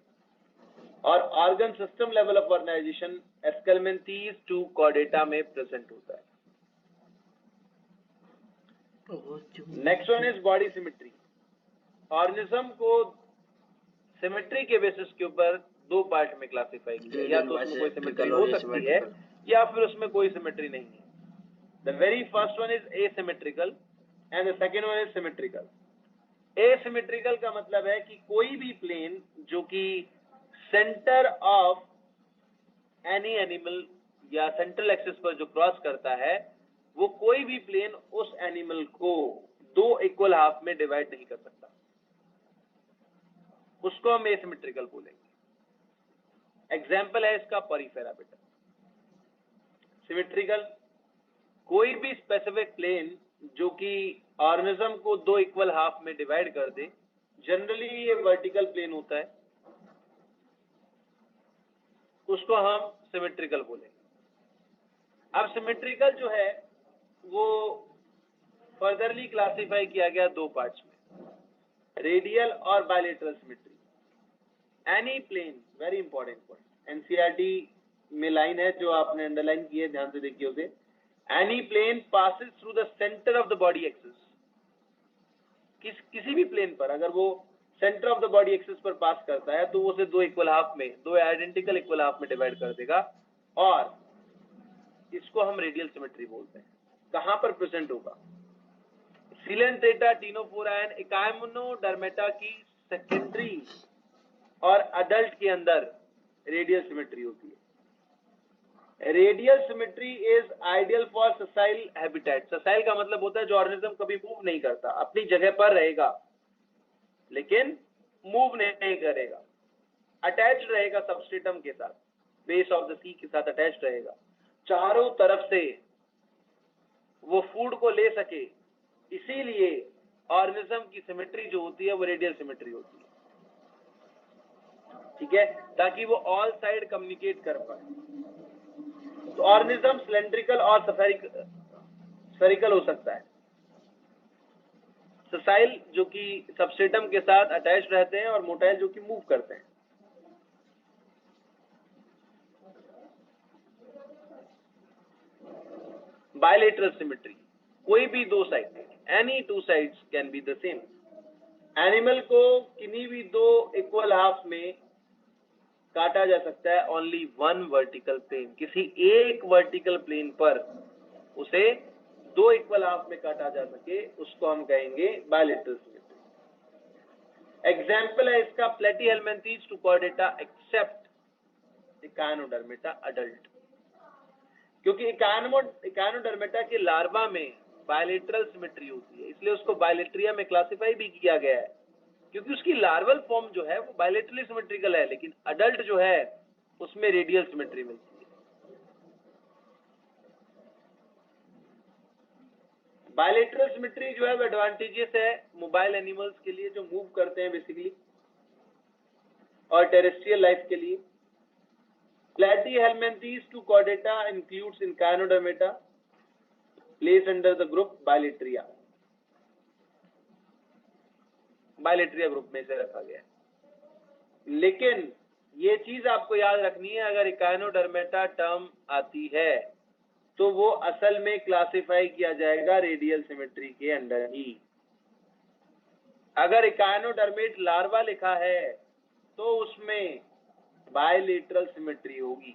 और organ system level of organisation aschelminthes to chordata में प्रेजेंट होता है। Next one is body symmetry. Organism को सिमेट्री के बेसिस के ऊपर 2 पार्ट में क्लासिफाई किया, या तो उसमें कोई सिमेट्री हो सकती है या फिर उसमें कोई सिमेट्री नहीं है। The very first one is asymmetrical and the second one is symmetrical. Asymmetrical का मतलब है कि कोई भी प्लेन जो कि सेंटर ऑफ एनी एनिमल या सेंट्रल एक्सिस पर जो क्रॉस करता है, वो कोई भी प्लेन उस एनिमल को 2 इक्वल हाफ में डिवाइड नहीं कर सकता, उसको हम एसिमेट्रिकल बोलेंगे। एग्जाम्पल है इसका परिफेरा बेटा। सिमेट्रिकल, कोई भी स्पेसिफिक प्लेन जो कि ऑर्गेनिज्म को 2 इक्वल हाफ में डिवाइड कर दे, जनरली ये वर्टिकल प्लेन होता है, उसको हम सिमेट्रिकल बोलेंगे। अब सिमेट्रिकल जो है वो फर्दरली क्लासिफाई किया गया 2 पार्ट्स में, रेडियल और bilateral symmetry. Any plane, very important point, NCERT में लाइन है जो आपने अंडरलाइन की है, ध्यान से देखिए उसे। Any plane passes through the centre of the body axis. किसी भी प्लेन पर अगर वो centre of the body axis पर पास करता है तो वो उसे 2 इक्वल हाफ में, 2 आइडेंटिकल इक्वल हाफ में डिवाइड कर देगा, और इसको हम रेडियल सिमेट्री बोलते हैं। कहां पर प्रेजेंट होगा? सीलेंट्रेटा, टीनोफोरा एंड एकाइनोडर्मेटा की सेकेंडरी और अडल्ट के अंदर रेडियल सिमेट्री होती है। Radial symmetry is ideal for ससाइल habitat. ससाइल का मतलब होता है जो ऑर्गेनिज्म कभी मूव नहीं करता, अपनी जगह पर रहेगा लेकिन मूव नहीं करेगा, अटैच्ड रहेगा सबस्ट्रेटम के साथ, बेस ऑफ द सी के साथ अटैच्ड रहेगा, चारों तरफ से वो फूड को ले सके, इसीलिए ऑर्गेनिज्म की सिमेट्री जो होती है वो रेडियल सिमेट्री होती है, ठीक है, ताकि वो ऑल साइड कम्युनिकेट कर पाए। तो ऑर्गेनिज्म सिलेंड्रिकल और स्फेरिकल हो सकता है। ससाइल जो कि सबस्ट्रेटम के साथ अटैच्ड रहते हैं, और मोटाइल जो कि मूव करते हैं। बायलेटरल सिमेट्री, कोई भी दो side, any two sides can be the same. Animal को किन्हीं भी दो इक्वल हाफ में काटा जा सकता है, ओनली वन वर्टिकल प्लेन, किसी एक वर्टिकल प्लेन पर उसे दो इक्वल हाफ में काटा जा सके, उसको हम कहेंगे बायलेटरल सिमेट्री। एग्जाम्पल है इसका platyhelminthes to chordata except echinodermata adult, क्योंकि इकानोडर्मेटा के लार्वा में बायलेटरल सिमेट्री होती है, इसलिए उसको बायलेट्रिया में क्लासिफाई भी किया गया है, क्योंकि उसकी लार्वल फॉर्म जो है वो बायलेटरली सिमेट्रिकल है, लेकिन अडल्ट जो है उसमें रेडियल सिमेट्री मिलती है। बायलेटरल सिमेट्री जो है वो एडवांटेजेस है मोबाइल एनिमल्स के लिए जो मूव करते हैं बेसिकली, और टेरेस्ट्रियल लाइफ के लिए। Platyhelminthes to chordata includes echinodermata, place under the group bilateria, bilateria group में से रखा गया है। लेकिन ये चीज आपको याद रखनी है, अगर इकानोडर्मेटा टर्म आती है तो वो असल में क्लासिफाई किया जाएगा रेडियल सिमेट्री के अंडर ही। अगर इकानोडर्मेट लार्वा लिखा है तो उसमें बायलेटरल सिमेट्री होगी।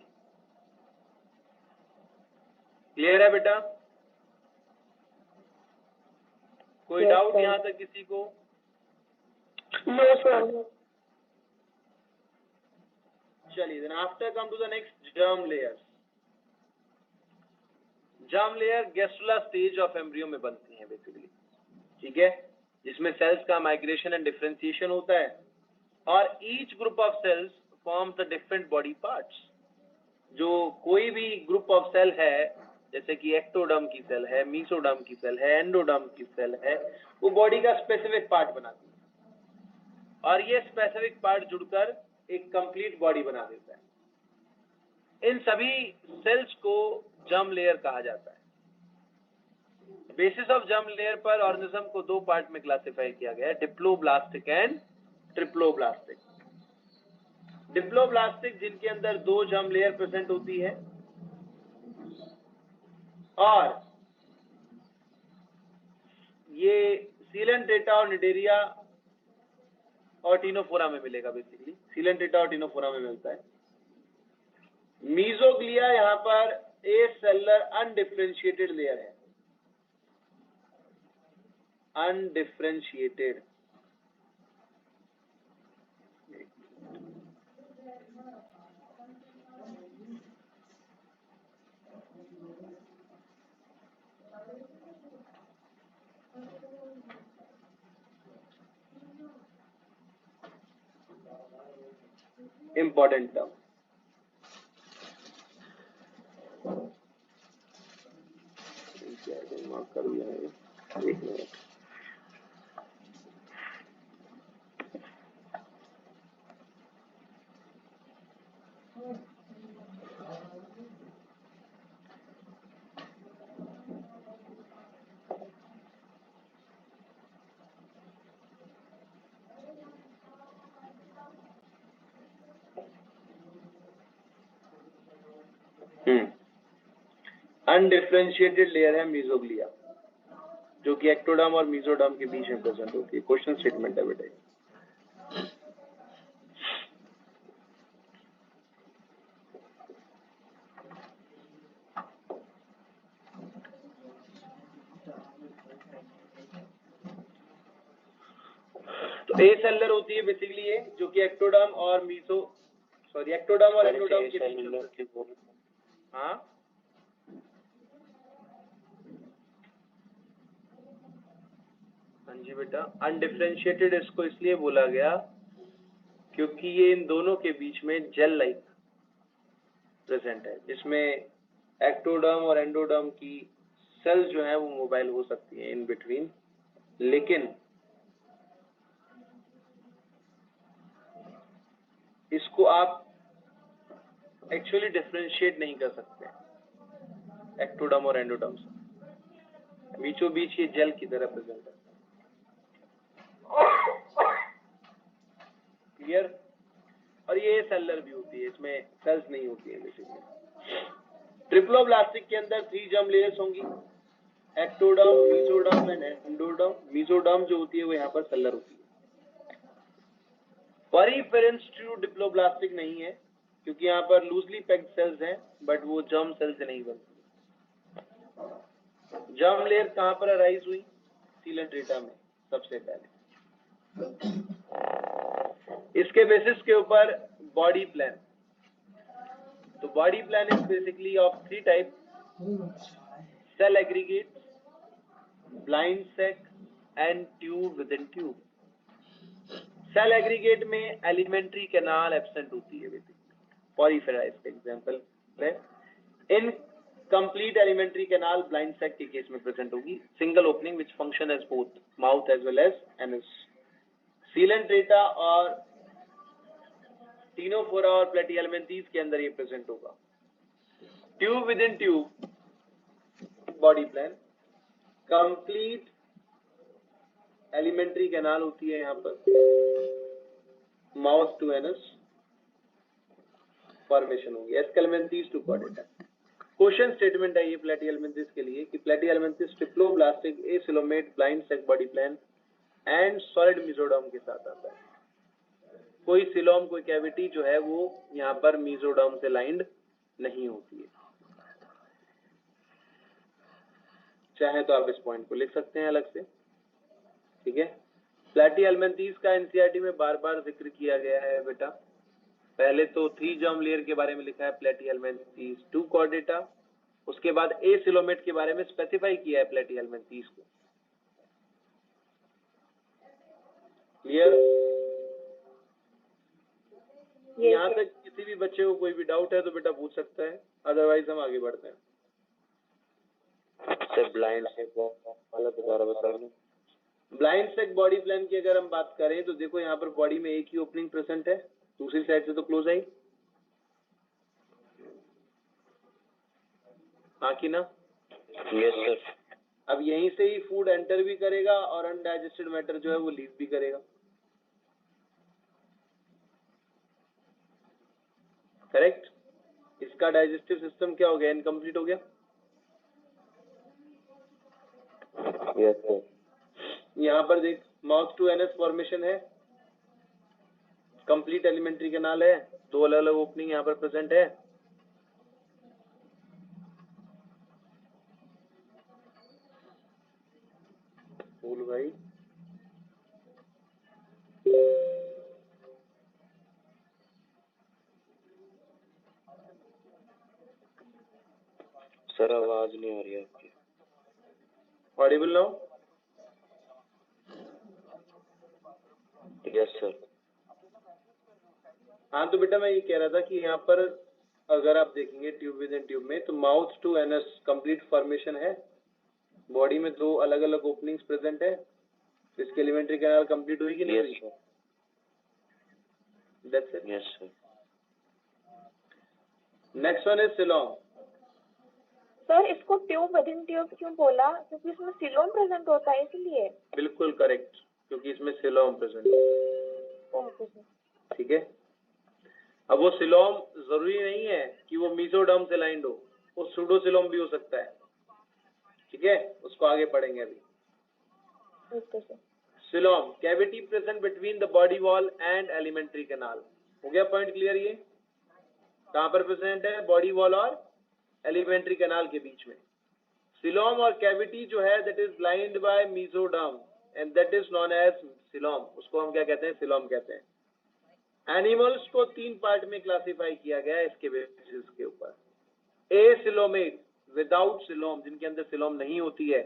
क्लियर है बेटा? कोई डाउट यहां तक किसी को? No sir. चलिए, then after come to the next, germ layers. Germ layer gastrula stage of embryo में बनती हैं बेसिकली, ठीक है, जिसमें सेल्स का माइग्रेशन एंड डिफरेंशिएशन होता है, और each group of cells forms the different body parts. जो कोई भी ग्रुप ऑफ सेल है, जैसे कि एक्टोडर्म की सेल है, मीसोडर्म की सेल है, एंडोडर्म की सेल है, वो बॉडी का स्पेसिफिक पार्ट बनाती है, और ये स्पेसिफिक पार्ट जुड़कर एक कंप्लीट बॉडी बना देता है। इन सभी सेल्स को जर्म लेयर कहा जाता है। बेसिस ऑफ जर्म लेयर पर ऑर्गेनिज्म को दो पार्ट में क्लासिफाई किया गया है, डिप्लोब्लास्टिक एंड ट्रिप्लोब्लास्टिक। डिप्लोब्लास्टिक जिनके अंदर दो जर्म लेयर प्रेजेंट होती है, और ये सीलेंट्रेटा और निडेरिया और टिनोफोरा में मिलेगा, बेसिकली सीलेंट्रेटा और टिनोफोरा में मिलता है। मीजोग्लिया यहाँ पर ए सेलर अनडिफरेंशिएटेड लेयर है, अनडिफरेंशिएटेड। Important term. मार्क कर दिया है, एक मिनट। अनडिफरेंशिएटेड लेयर है मीजोग्लिया, जो कि एक्टोडर्म और मीजोडर्म के बीच में प्रेजेंट होती है। क्वेश्चन स्टेटमेंट है बेटा। तो ए सेलर होती है बेसिकली ये, जो कि एक्टोडर्म और एक्टोडर्म और एंडोडर्म के बीच में। हाँ, हाँ जी बेटा, अनडिफरेंशिएटेड इसको इसलिए बोला गया क्योंकि ये इन दोनों के बीच में जेल लाइक प्रेजेंट है, जिसमें एक्टोडर्म और एंडोडर्म की सेल्स जो है वो मोबाइल हो सकती है इन बिटवीन, लेकिन इसको आप एक्चुअली डिफरेंशिएट नहीं कर सकते एक्टोडर्म और एंडोडर्म से, बीचों बीच ये जेल की तरह प्रेजेंट है। क्लियर? और ये सेलर भी होती है, इसमें सेल्स नहीं होती है बेसिकली। ट्रिप्लोब्लास्टिक के अंदर 3 जर्म लेयर्स होंगी, ectoderm, mesoderm and endoderm. Mesoderm जो होती है वो यहाँ पर सेलर होती है। परीफेरेंस टू डिप्लोब्लास्टिक नहीं है क्योंकि यहाँ पर लूजली पैक्ड सेल्स हैं, बट वो जर्म सेल से नहीं बनती। जर्म लेयर कहाँ पर अराइज हुई? सीलेंट्रेटा में सबसे पहले। इसके बेसिस के ऊपर बॉडी प्लान। तो body plan is basically of 3 type: cell aggregate, blind sac and tube within tube. Cell aggregate में एलिमेंट्री कैनाल एब्सेंट होती है बेसिकली, पॉलीफेराइज का एग्जांपल है। Incomplete alimentary canal blind sac के केस में present होगी, single opening which function as both mouth as well as anus. Coelenterata और टीनोफोरा और प्लेटिहेल्मिन्थेस के अंदर ये प्रेजेंट होगा। Tube within tube body plan, complete alimentary canal होती है यहाँ पर, माउथ टू एनस फॉर्मेशन होगी, aschelminthes to chordata. Question statement है ये प्लेटिहेल्मिन्थेस के लिए कि platyhelminthes triploblastic acoelomate blind sac body plan and solid mesoderm के साथ आता है। कोई सिलोम, कोई कैविटी जो है वो यहाँ पर मेसोडर्म से लाइंड नहीं होती है। चाहे तो आप इस पॉइंट को लिख सकते हैं अलग से, ठीक है। प्लेटिहेल्मिन्थेस का एनसीईआरटी में बार बार जिक्र किया गया है बेटा। पहले तो 3 जर्म लेयर के बारे में लिखा है प्लेटिहेल्मिन्थेस 2 कॉर्डेटा, उसके बाद एसिलोमेट के बारे में स्पेसिफाई किया है प्लेटिहेल्मिन्थेस को। क्लियर? यहाँ तक किसी भी बच्चे को कोई भी डाउट है तो बेटा पूछ सकता है, अदरवाइज हम आगे बढ़ते हैं। ब्लाइंड सेक वाला दोबारा बता दो। ब्लाइंड सेक बॉडी प्लान की अगर हम बात करें तो देखो यहाँ पर बॉडी में एक ही ओपनिंग प्रेजेंट है, दूसरी साइड से तो क्लोज आई, हाँ कि ना? Yes sir. अब यहीं से ही फूड एंटर भी करेगा और अनडाइजेस्टेड मैटर जो है वो लीव भी करेगा, करेक्ट? इसका डाइजेस्टिव सिस्टम क्या हो गया? इनकम्प्लीट हो गया। Yes sir. यहाँ पर देख, माउथ टू एनस फॉर्मेशन है, कंप्लीट एलिमेंट्री कैनाल है, 2 अलग अलग ओपनिंग यहाँ पर प्रेजेंट है। बोल भाई, सर आवाज नहीं आ रही है आपकी। Audible now? Yes sir. हाँ तो बेटा मैं ये कह रहा था कि यहाँ पर अगर आप देखेंगे ट्यूब विद इन ट्यूब में, तो mouth to anus complete formation है, बॉडी में 2 अलग अलग ओपनिंग्स प्रेजेंट है, इसके एलिमेंट्री कैनाल कंप्लीट हुई कि नहीं हुई? That's it. Yes sir. Next one is coelom. Sir इसको ट्यूब विद इन ट्यूब क्यों बोला? क्योंकि इसमें सिलोम प्रेजेंट होता है इसलिए। बिल्कुल करेक्ट, क्योंकि इसमें सिलोम प्रेजेंट है। Okay sir. ठीक है। अब वो सिलोम जरूरी नहीं है कि वो मेसोडर्म से लाइंड हो, वो सूडोसिलोम भी हो सकता है, ठीक है, उसको आगे पढ़ेंगे अभी। Okay sir. Coelom, cavity present between the body wall and alimentary canal. हो गया पॉइंट क्लियर? ये कहाँ पर प्रेजेंट है? बॉडी वॉल और एलिमेंट्री कैनाल के बीच में। सिलोम और कैविटी जो है that is lined by mesoderm and that is known as coelom. उसको हम क्या कहते हैं? सिलोम कहते हैं। एनिमल्स को 3 पार्ट में क्लासिफाई किया गया है इसके बेसिस के ऊपर। एसिलोमेट, विदाउट सिलोम, जिनके अंदर सिलोम नहीं होती है।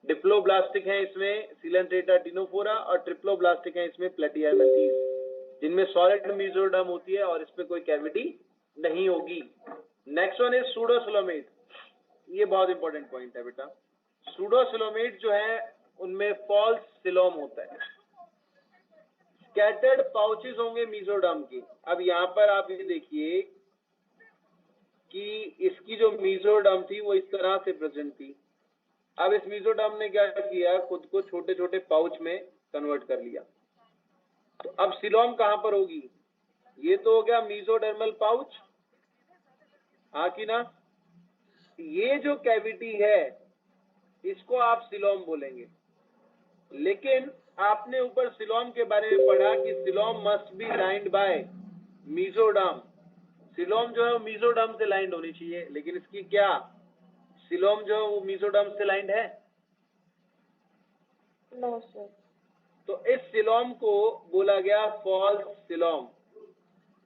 डिप्लोब्लास्टिक है इसमें सीलेंट्रेटा टिनोफोरा, और ट्रिप्लोब्लास्टिक है इसमें प्लेटिहेल्मिन्थेस, जिनमें सॉलिड मेसोडर्म होती है और इसमें कोई कैविटी नहीं होगी। Next one is pseudocoelomate. ये बहुत इंपॉर्टेंट पॉइंट है बेटा। सूडोसिलोमेट जो है उनमें फॉल्स सिलोम होता है, स्कैटर्ड पाउचेस होंगे मेसोडर्म के। अब यहाँ पर आप ये देखिए कि इसकी जो मेसोडर्म थी वो इस तरह से प्रेजेंट थी। अब इस मेसोडर्म ने क्या किया? खुद को छोटे छोटे पाउच में कन्वर्ट कर लिया। तो अब सिलोम कहां पर होगी? ये तो हो गया मेसोडर्मल पाउच, हाँ कि ना? ये जो कैविटी है इसको आप सिलोम बोलेंगे, लेकिन आपने ऊपर सिलोम के बारे में पढ़ा कि coelom must be lined by mesoderm. Coelom जो है वो मीजोडर्म से लाइंड होनी चाहिए, लेकिन इसकी क्या सिलोम जो है वो मीजोडर्म से लाइंड है? No sir. तो इस सिलोम को बोला गया false coelom,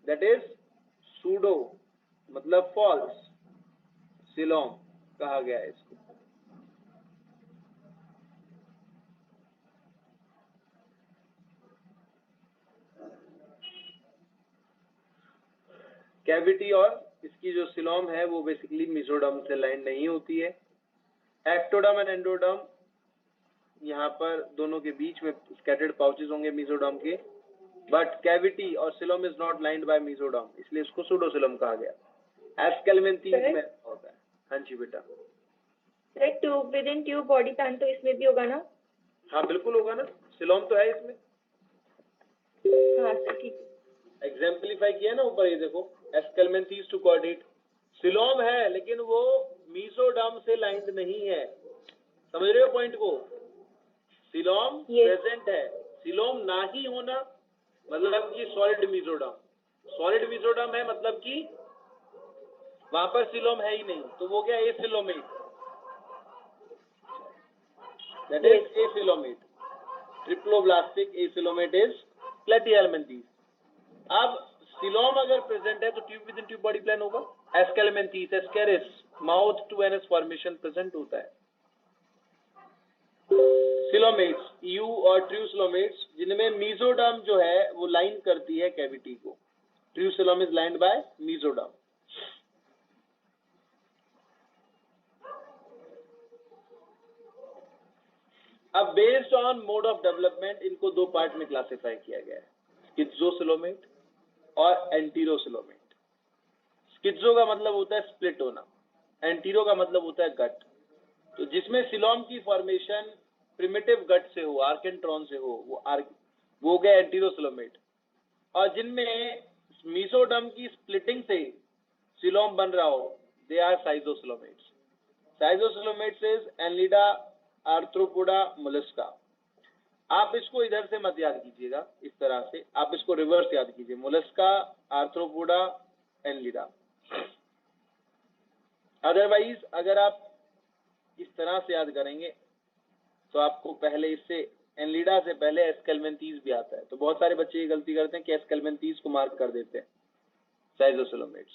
that is pseudo मतलब फॉल्स सिलोम कहा गया है इसको। कैविटी और इसकी जो सिलोम है वो बेसिकली मीजोडर्म से लाइन नहीं होती है। एक्टोडर्म एंड एंडोडर्म यहाँ पर दोनों के बीच में स्कैटर्ड पाउचेस होंगे मीजोडर्म के, बट कैविटी और coelom is not lined by mesoderm, इसलिए इसको सूडोसिलोम कहा गया। एस्केलमेंथीज में होता है। हाँ जी बेटा। Sir tube within tube body plan तो इसमें भी होगा ना? हाँ बिल्कुल होगा ना, सिलोम तो है इसमें। हाँ सर ठीक है। एग्जाम्पलीफाई किया ना ऊपर, ये देखो एस्केलमेंथीज टू कॉर्डेट, सिलोम है लेकिन वो मीजोडर्म से लाइंड नहीं है। समझ रहे हो पॉइंट को? सिलोम प्रेजेंट है, सिलोम ना ही होना मतलब कि सॉलिड मीजोडर्म, सॉलिड मीजोडर्म है मतलब कि वहां पर सिलोम है ही नहीं, तो वो क्या acoelomate, that is acoelomate. Triploblastic acoelomate is platyhelminthes. अब सिलोम अगर प्रेजेंट है तो tube within tube body plan होगा। Aschelminthes ascaris mouth to anus formation present होता है। सिलोमेट्स यू और ट्रूसिलोमेट्स जिनमें मीजोडर्म जो है वो लाइन करती है कैविटी को। True coelom is lined by mesoderm. अब based on mode of development इनको दो पार्ट में क्लासिफाई किया गया है, स्किज़ोसिलोमेट और एंटीरोसिलोमेट। स्किज़ो का मतलब होता है स्प्लिट होना, एंटीरो का मतलब होता है गट। तो जिसमें सिलोम की फॉर्मेशन प्रिमिटिव गट से हो, आर्केंट्रॉन से हो, वो हो गया एंटीरोसिलोमेट। और जिनमें मीसोडर्म की स्प्लिटिंग से सिलोम बन रहा हो, they are schizocoelomates. Schizocoelomates is annelida, arthropoda, mollusca. आप इसको इधर से मत याद कीजिएगा, इस तरह से आप इसको रिवर्स याद कीजिए, मोलस्का, आर्थ्रोपोडा, एनलिडा। अदरवाइज अगर आप इस तरह से याद करेंगे तो आपको पहले इससे एनलिडा से पहले एस्केलमेंथीज भी आता है। तो बहुत सारे बच्चे ये गलती करते हैं कि एस्केलमेंथीज को मार्क कर देते हैं साइजोसिलोमेट्स,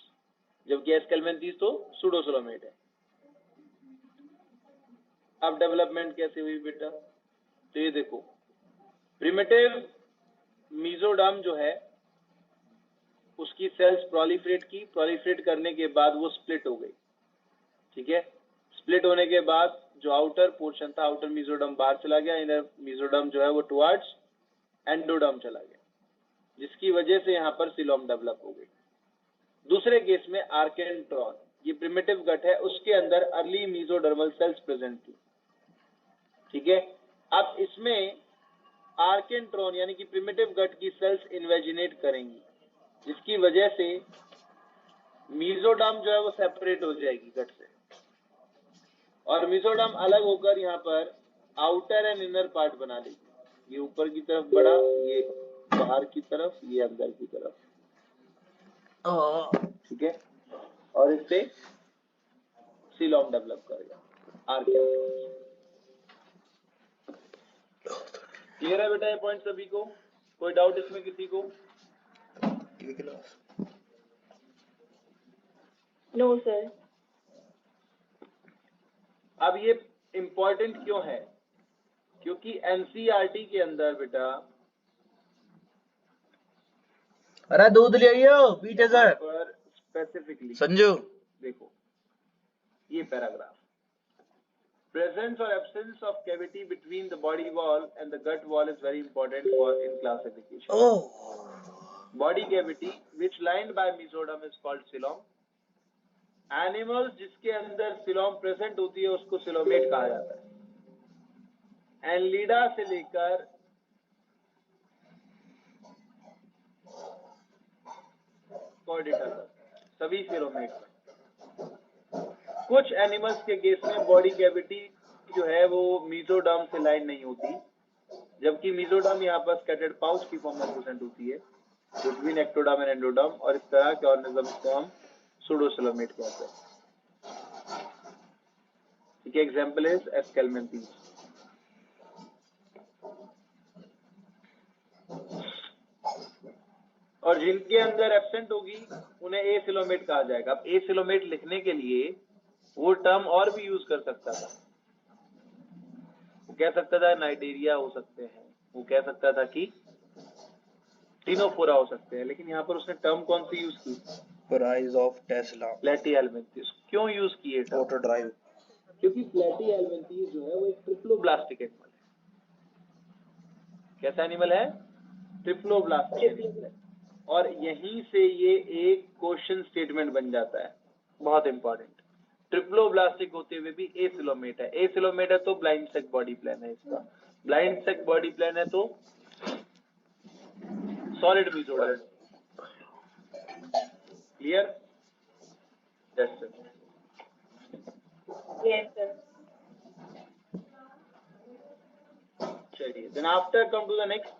जबकि एस्केलमेंथीज तो सूडोसिलोमेट है। अब डेवलपमेंट कैसे हुई बेटा? तो ये देखो, प्रिमिटिव मीजोडर्म जो है उसकी सेल्स प्रोलिफरेट की, प्रोलिफरेट करने के बाद वो स्प्लिट हो गई। ठीक है, स्प्लिट होने के बाद जो आउटर पोर्शन था, आउटर मीजोडर्म बाहर चला गया, इनर मीजोडर्म जो है वो टुवर्ड्स एंडोडर्म चला गया, जिसकी वजह से यहाँ पर सिलोम डेवलप हो गई। दूसरे केस में आर्केंट्रॉन, ये प्रिमिटिव गट है, उसके अंदर अर्ली मीजोडर्मल सेल्स प्रेजेंट थी। ठीक है, अब इसमें आर्केंट्रॉन यानी कि प्रिमिटिव गट की सेल्स इन्वेजिनेट करेंगी, जिसकी वजह से मीजोडर्म जो है वो सेपरेट हो जाएगी गट से, और मीजोडर्म अलग होकर यहाँ पर आउटर एंड इनर पार्ट बना लेगी। ये ऊपर की तरफ बढ़ा, ये बाहर की तरफ, ये अंदर की तरफ। ठीक है, और इससे सिलोम डेवलप करेगा आर्केंट्रॉन। क्लियर है बेटा ये पॉइंट सभी को? कोई डाउट इसमें किसी को? No sir. अब ये इंपॉर्टेंट क्यों है? क्योंकि एनसीईआरटी के अंदर बेटा, अरे दूध ले आइयो पीछे से पर स्पेसिफिकली संजू। देखो ये paragraph, presence or absence of cavity between the body wall and the gut wall is very important for in classification. Body cavity which lined by mesoderm is called coelom. Animals जिसके अंदर coelom present होती है उसको coelomate कहा जाता है। Annelida से लेकर कॉर्डेटा तक सभी सिलोमेट हैं। कुछ एनिमल्स के केस में बॉडी कैविटी जो है वो मीजोडर्म से लाइन नहीं होती, जबकि मीजोडर्म यहाँ पर स्कैटर्ड पाउच की फॉर्म में प्रेजेंट होती है बिटवीन एक्टोडर्म एंड एंडोडर्म, और इस तरह के ऑर्गेनिजम्स को हम सूडोसेलोमेट कहते हैं। ठीक है, एग्जांपल इज एस्केलमेंथीज। और जिनके अंदर एब्सेंट होगी उन्हें एसिलोमेट कहा जाएगा। अब एसिलोमेट लिखने के लिए वो टर्म और भी यूज कर सकता था, वो कह सकता था नाइडेरिया हो सकते हैं, वो कह सकता था कि टिनोफोरा हो सकते हैं, लेकिन यहाँ पर उसने टर्म कौन सी यूज की? Price of Tesla, platyhelminthes. क्यों यूज किए टर्म? Auto drive. क्योंकि प्लेटिहेल्मिन्थीज जो है वो एक ट्रिप्लोब्लास्टिक एनिमल है। कैसा एनिमल है? ट्रिप्लोब्लास्टिक एनिमल है। और यहीं से ये एक क्वेश्चन स्टेटमेंट बन जाता है, बहुत इंपॉर्टेंट। ट्रिप्लोब्लास्टिक होते हुए भी एसिलोमेट है। एसिलोमेट है तो ब्लाइंड सेक बॉडी प्लान है इसका। ब्लाइंड सेक बॉडी प्लान है तो solid mesoderm. Clear? That's it. Yes, sir. चलिए, then after come to the next.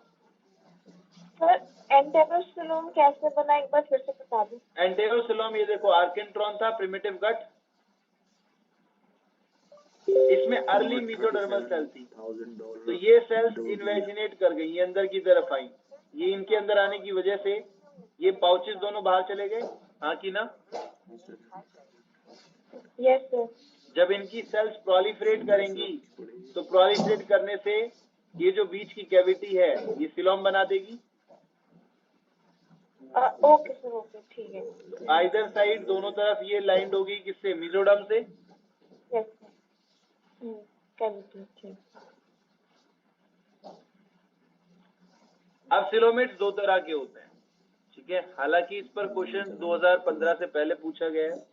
Sir enterocoelom कैसे बना, एक बार फिर से बता दो। एंटेरोसिलोम, ये देखो आर्केंट्रॉन था, प्रिमिटिव गट। इसमें अर्ली मीजोडर्मल सेल थी, तो ये सेल्स इन्वेजिनेट कर गई, ये अंदर की तरफ आई। ये इनके अंदर आने की वजह से ये पाउचेस दोनों बाहर चले गए, हाँ कि ना? Yes sir. जब इनकी सेल्स प्रोलिफरेट करेंगी तो प्रोलिफरेट करने से ये जो बीच की कैविटी है ये सिलोम बना देगी। ओके सर, ओके, ठीक है। आइदर साइड दोनों तरफ ये लाइंड होगी, किससे? मीजोडर्म से। यस सर, कैविटी, ठीक। अब सिलोमेट्स दो तरह के होते हैं, ठीक है। हालांकि इस पर क्वेश्चन 2015 से पहले पूछा गया है,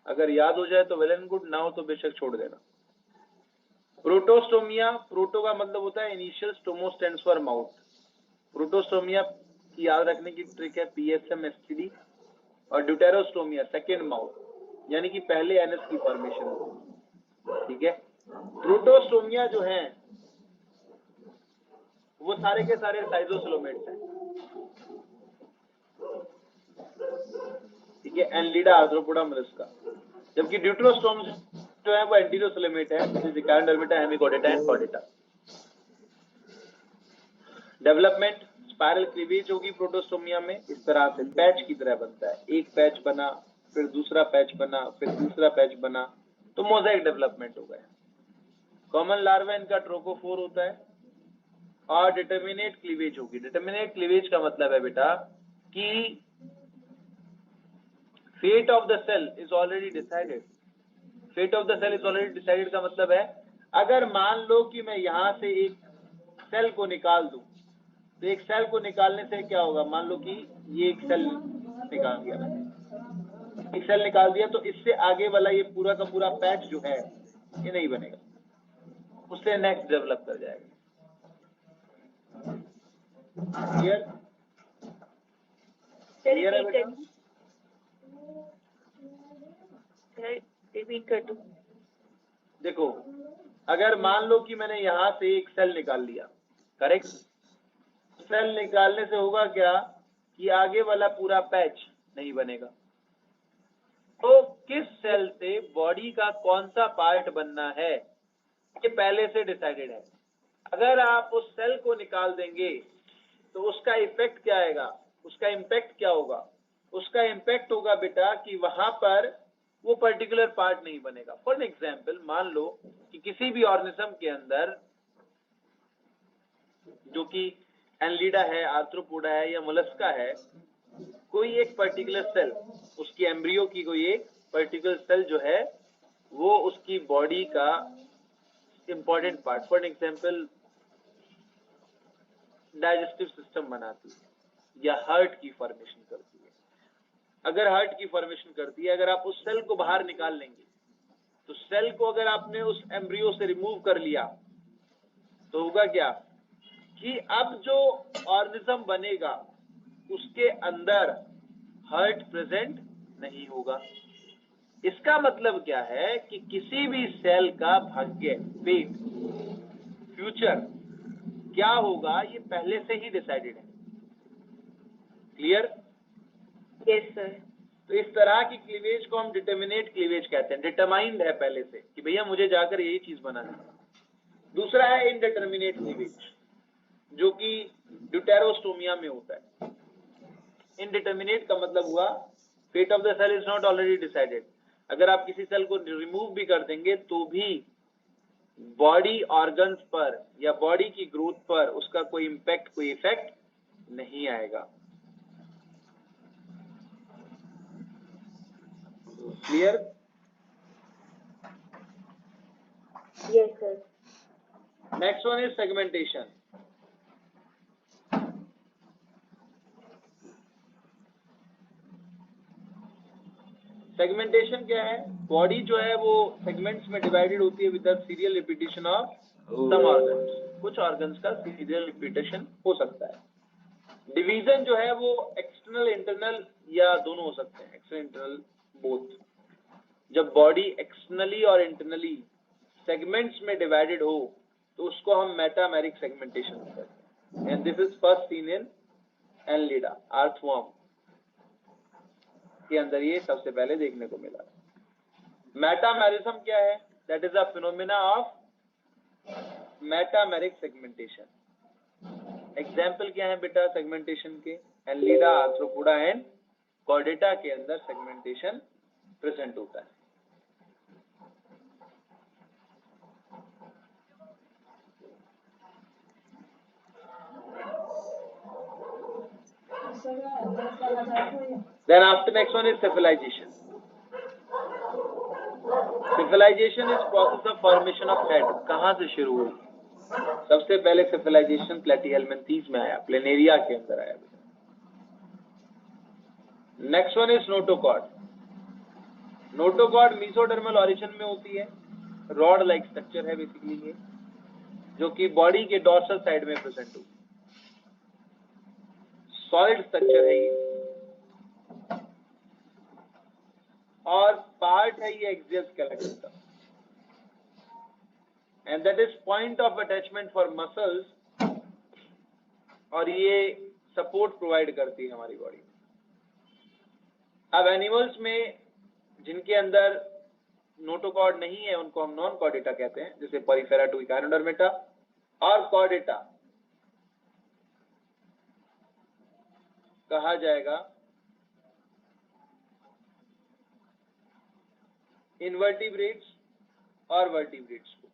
अगर याद हो जाए तो वेल एंड गुड, ना हो तो बेशक छोड़ देना। प्रोटोस्टोमिया, प्रोटो का मतलब होता है initial, stomo stands for mouth. Protostomia की याद रखने की ट्रिक है PSM STD, और ड्यूटेरोस्टोमिया सेकेंड माउथ, यानी कि पहले एनस की फॉर्मेशन होती, ठीक है। प्रोटोस्टोमिया जो है वो सारे के सारे साइजोसिलोमेट्स हैं, ठीक है, एनलिडा, आर्थ्रोपोडा, मोलस्का। जबकि ड्यूटेरोस्टोम जो है वो एंटीरोसिलोमेट है, जैसे echinodermata, hemichordata and chordata. Development, spiral cleavage होगी प्रोटोस्टोमिया में, इस तरह से पैच की तरह बनता है। एक पैच बना, फिर दूसरा पैच बना, फिर तीसरा पैच बना, तो मोजाइक डेवलपमेंट हो गया। कॉमन लार्वा इनका ट्रोकोफोर होता है। और डिटर्मिनेट क्लीवेज होगी। डिटर्मिनेट क्लीवेज का मतलब है बेटा कि fate of the cell is already decided. Fate of the cell is already decided का मतलब है, अगर मान लो कि मैं यहां से एक सेल को निकाल दूं, तो एक सेल को निकालने से क्या होगा? मान लो कि ये एक सेल निकाल दिया मैंने, एक सेल निकाल दिया, तो इससे आगे वाला ये पूरा का पूरा पैच जो है ये नहीं बनेगा, उससे नेक्स्ट डेवलप कर जाएगा। क्लियर? क्लियर है बेटा? रिपीट कर दो। देखो, अगर मान लो कि मैंने यहां से एक सेल निकाल लिया, करेक्ट? सेल निकालने से होगा क्या कि आगे वाला पूरा पैच नहीं बनेगा। तो किस सेल से बॉडी का कौन सा पार्ट बनना है ये पहले से डिसाइडेड है। अगर आप उस सेल को निकाल देंगे तो उसका इफेक्ट क्या आएगा? उसका इम्पैक्ट क्या होगा? उसका इम्पैक्ट होगा बेटा कि वहां पर वो पर्टिकुलर पार्ट नहीं बनेगा। फॉर एग्जाम्पल, मान लो कि किसी भी ऑर्गेनिज्म के अंदर, जो कि एनलिडा है, आर्थ्रोपोडा है या मोलस्का है, कोई एक पर्टिकुलर सेल, उसकी एम्ब्रियो की कोई एक पर्टिकुलर सेल जो है वो उसकी बॉडी का important part, for example digestive system बनाती है या हार्ट की फॉर्मेशन करती है। अगर हार्ट की फॉर्मेशन करती है, अगर आप उस सेल को बाहर निकाल लेंगे, तो सेल को अगर आपने उस एम्ब्रियो से रिमूव कर लिया तो होगा क्या कि अब जो ऑर्गेनिज्म बनेगा उसके अंदर हार्ट प्रेजेंट नहीं होगा। इसका मतलब क्या है कि किसी भी सेल का भाग्य, फेट, फ्यूचर क्या होगा ये पहले से ही डिसाइडेड है। क्लियर? Yes sir. तो इस तरह की क्लीवेज को हम डिटर्मिनेट क्लीवेज कहते हैं, डिटरमाइंड है पहले से कि भैया मुझे जाकर यही चीज बनाना है। दूसरा है इनडिटर्मिनेट क्लीवेज, जो कि ड्यूटेरोस्टोमिया में होता है। इनडिटर्मिनेट का मतलब हुआ fate of the cell is not already decided. अगर आप किसी सेल को रिमूव भी कर देंगे तो भी बॉडी ऑर्गन्स पर या बॉडी की ग्रोथ पर उसका कोई इंपैक्ट, कोई इफेक्ट नहीं आएगा। Clear? Yes sir. Next one is segmentation. Segmentation क्या है? बॉडी जो है वो सेगमेंट्स में डिवाइडेड होती है with serial repetition of some organs. कुछ ऑर्गन्स का सीरियल रिपीटेशन हो सकता है। डिवीजन जो है वो एक्सटर्नल, इंटरनल या दोनों हो सकते हैं, एक्सटर्नल इंटरनल बोथ। जब बॉडी एक्सटर्नली और इंटरनली सेगमेंट्स में डिवाइडेड हो तो उसको हम मेटामेरिक सेगमेंटेशन कहते हैं। And this is first seen in Annelida, earthworm के अंदर ये सबसे पहले देखने को मिला। मेटामेरिज्म क्या है? That is a phenomena of metameric segmentation. Example क्या है बेटा सेगमेंटेशन के? एनलिडा, आर्थ्रोपोडा एंड कॉर्डेटा के अंदर सेगमेंटेशन प्रेजेंट होता है। Then after next one is cephalization. Cephalization is process of formation of head. कहाँ से शुरू हुई? सबसे पहले cephalization प्लेटीहेल्मिन्थीज में आया, प्लेनेरिया के अंदर आया। Next one is notochord. Notochord mesodermal origin में होती है, रॉड लाइक स्ट्रक्चर है बेसिकली ये, जो कि बॉडी के डॉर्सल साइड में प्रेजेंट होती है। सॉलिड स्ट्रक्चर है ये और पार्ट है ये एक्सियल स्केलेटन का, and that is point of attachment for muscles, और ये सपोर्ट प्रोवाइड करती है हमारी बॉडी में। अब एनिमल्स में जिनके अंदर नोटोकॉर्ड नहीं है उनको हम नॉन कॉर्डेटा कहते हैं, जैसे पॉलीफेरा टू इकाइनोडर्मेटा और कॉर्डेटा कहा जाएगा इनवर्टिब्रेट्स और वर्टिब्रेट्स को।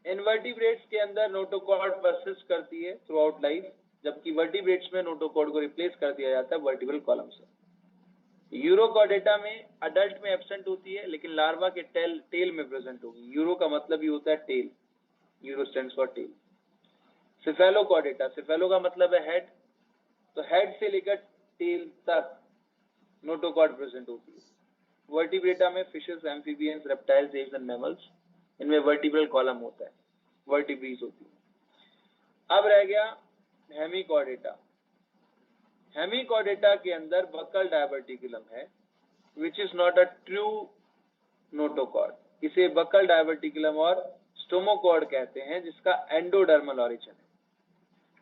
इनवर्टिब्रेट्स के अंदर नोटोकॉर्ड परसिस्ट करती है थ्रू आउट लाइफ, जबकि वर्टिब्रेट्स में नोटोकॉर्ड को रिप्लेस कर दिया जाता है वर्टिब्रल कॉलम से। यूरोकॉर्डेटा में अडल्ट में एब्सेंट होती है, लेकिन लार्वा के टेल में प्रेजेंट होगी। यूरो का मतलब ही होता है tail, uro stands for tail. Cephalochordata, cephalo का मतलब है हेड, तो हेड से लेकर टेल तक नोटोकॉर्ड प्रेजेंट होती है। वर्टिब्रेटा में fishes, amphibians, reptiles, Aves and mammals, इनमें वर्टिब्रल कॉलम होता है, वर्टिब्रीज होती है। अब रह गया हेमिकॉर्डेटा। हेमिकॉर्डेटा के अंदर बक्कल डायवर्टिकुलम है, which is not a true notochord. इसे बक्कल डायवर्टिकुलम और स्टोमोकॉर्ड कहते हैं, जिसका एंडोडर्मल ऑरिजिन है।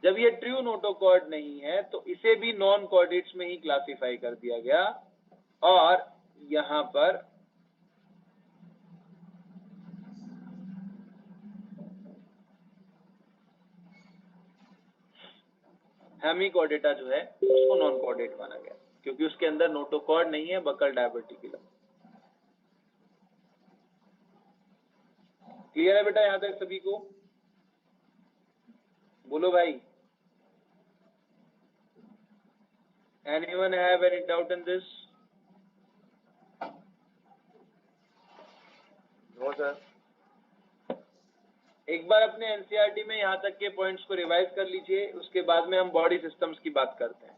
जब ये ट्रू नोटोकॉर्ड नहीं है तो इसे भी नॉन कॉर्डेट्स में ही क्लासिफाई कर दिया गया, और यहां पर हेमिकॉर्डेटा जो है उसको नॉन कॉर्डेट माना गया, क्योंकि उसके अंदर नोटोकॉर्ड नहीं है, बक्कल डायवर्टिकुलम। क्लियर है बेटा यहां तक सभी को? बोलो भाई, anyone have any doubt in this? No sir. एक बार अपने एनसीईआरटी में यहां तक के पॉइंट्स को रिवाइज कर लीजिए, उसके बाद में हम बॉडी सिस्टम्स की बात करते हैं।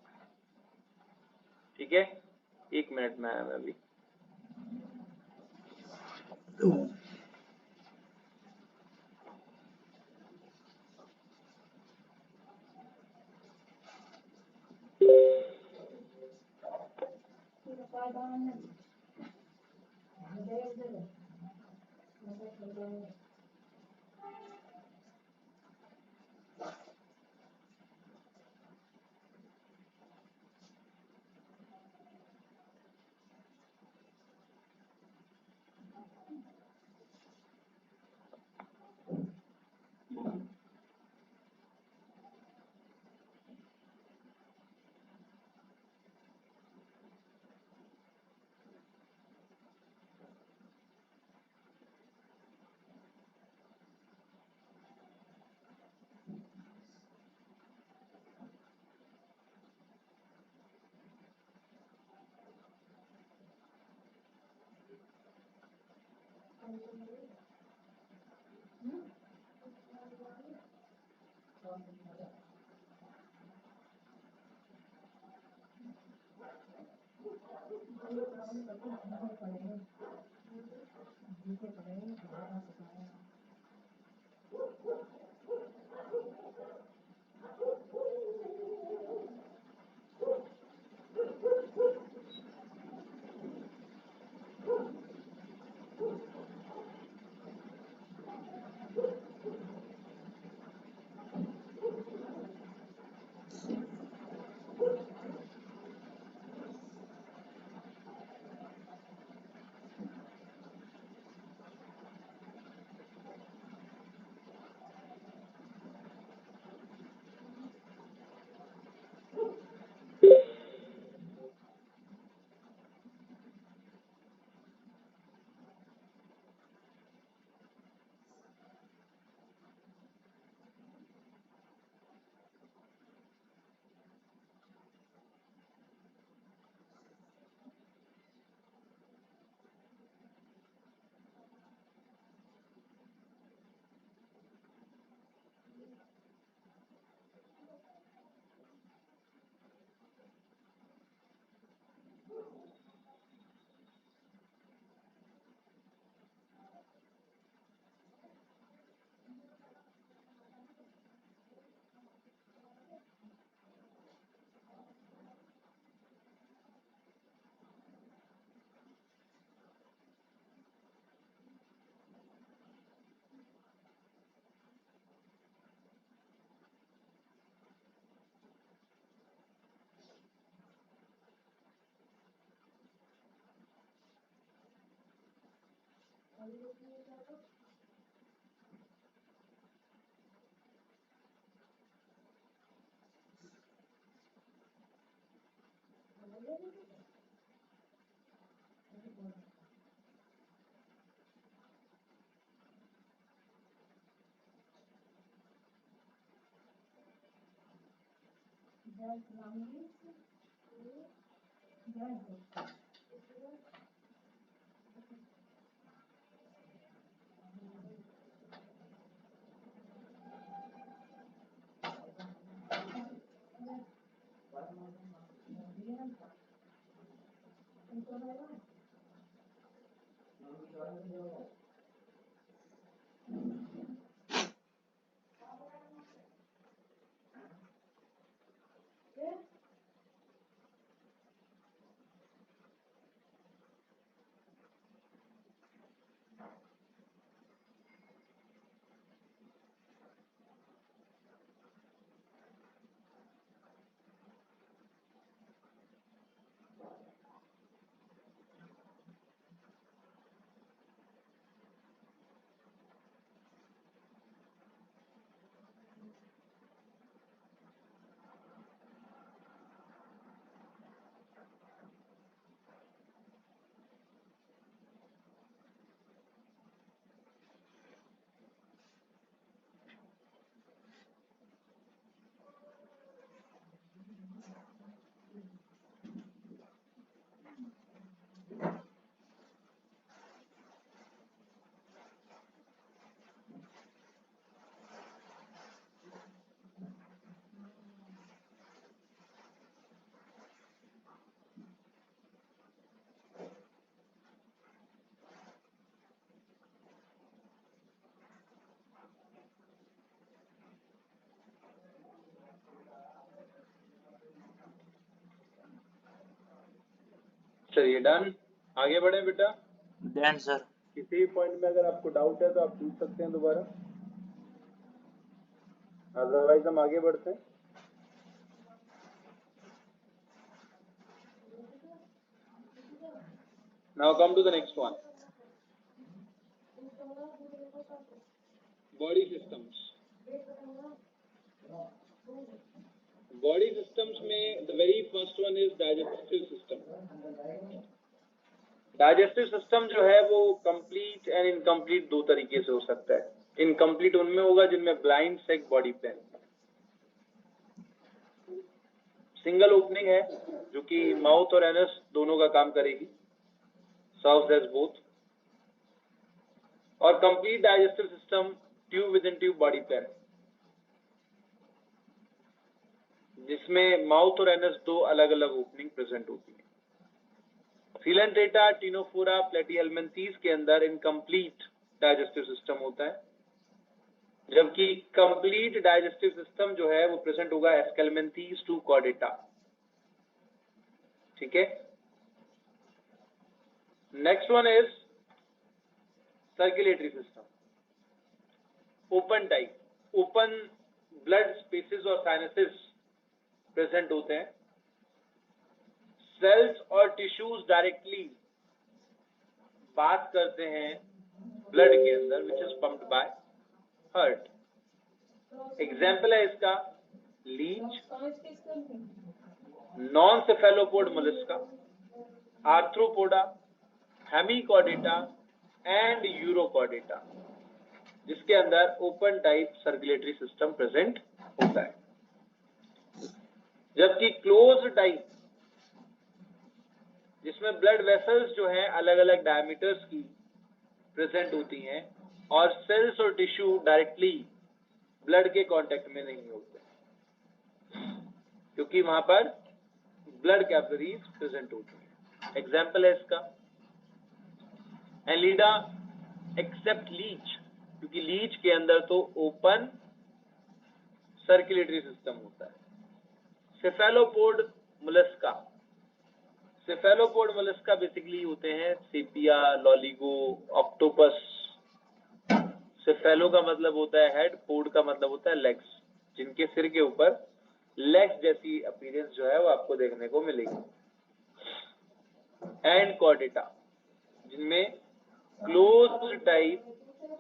ठीक है, 1 मिनट में आया मैं अभी। चलिए डन, आगे बढ़े बेटा। Done sir. किसी पॉइंट में अगर आपको डाउट है तो आप पूछ सकते हैं दोबारा, अदरवाइज हम आगे बढ़ते हैं। Now come to the next one. Body systems. Body systems में the very first one is digestive system. Digestive system जो है वो complete and incomplete दो तरीके से हो सकता है। Incomplete उनमें होगा जिनमें blind sac body plan, single opening है जो कि माउथ और एनस दोनों का काम करेगी, serves as both. और complete digestive system tube within tube body plan, जिसमें माउथ और एनस दो अलग अलग ओपनिंग प्रेजेंट होती है। सिलेंट्रेटा, टिनोफोरा, प्लेटीहेल्मिन्थीज के अंदर इनकम्प्लीट डाइजेस्टिव सिस्टम होता है, जबकि कंप्लीट डाइजेस्टिव सिस्टम जो है वो प्रेजेंट होगा एस्केल्मेंथीज टू कॉर्डेटा। ठीक है, next one is circulatory system, open type, open blood spaces और साइनसेस प्रेजेंट होते हैं। सेल्स और टिश्यूज डायरेक्टली बात करते हैं ब्लड के अंदर, which is pumped by heart. Example है इसका leech, non cephalopod mollusca, arthropoda, hemichordata and urochordata, जिसके अंदर open type circulatory system present होता है। जबकि क्लोज्ड टाइप, जिसमें ब्लड वेसल्स जो हैं अलग अलग डायमीटर्स की प्रेजेंट होती हैं और सेल्स और टिश्यू डायरेक्टली ब्लड के कांटेक्ट में नहीं होते, क्योंकि वहां पर ब्लड कैपिलरीज प्रेजेंट होती हैं। एग्जाम्पल है इसका एलिडा एक्सेप्ट लीच, क्योंकि लीच के अंदर तो ओपन सर्कुलेटरी सिस्टम होता है। सेफेलोपोड मोलस्का, सेफेलोपोड मोलस्का बेसिकली होते हैं सेपिया, लॉलिगो, ऑक्टोपस। सेफेलो का मतलब होता है हेड, पोड का मतलब होता है लेग्स, जिनके सिर के ऊपर लेग्स जैसी अपीयरेंस जो है वो आपको देखने को मिलेगी। एंड कॉर्डेटा, जिनमें closed type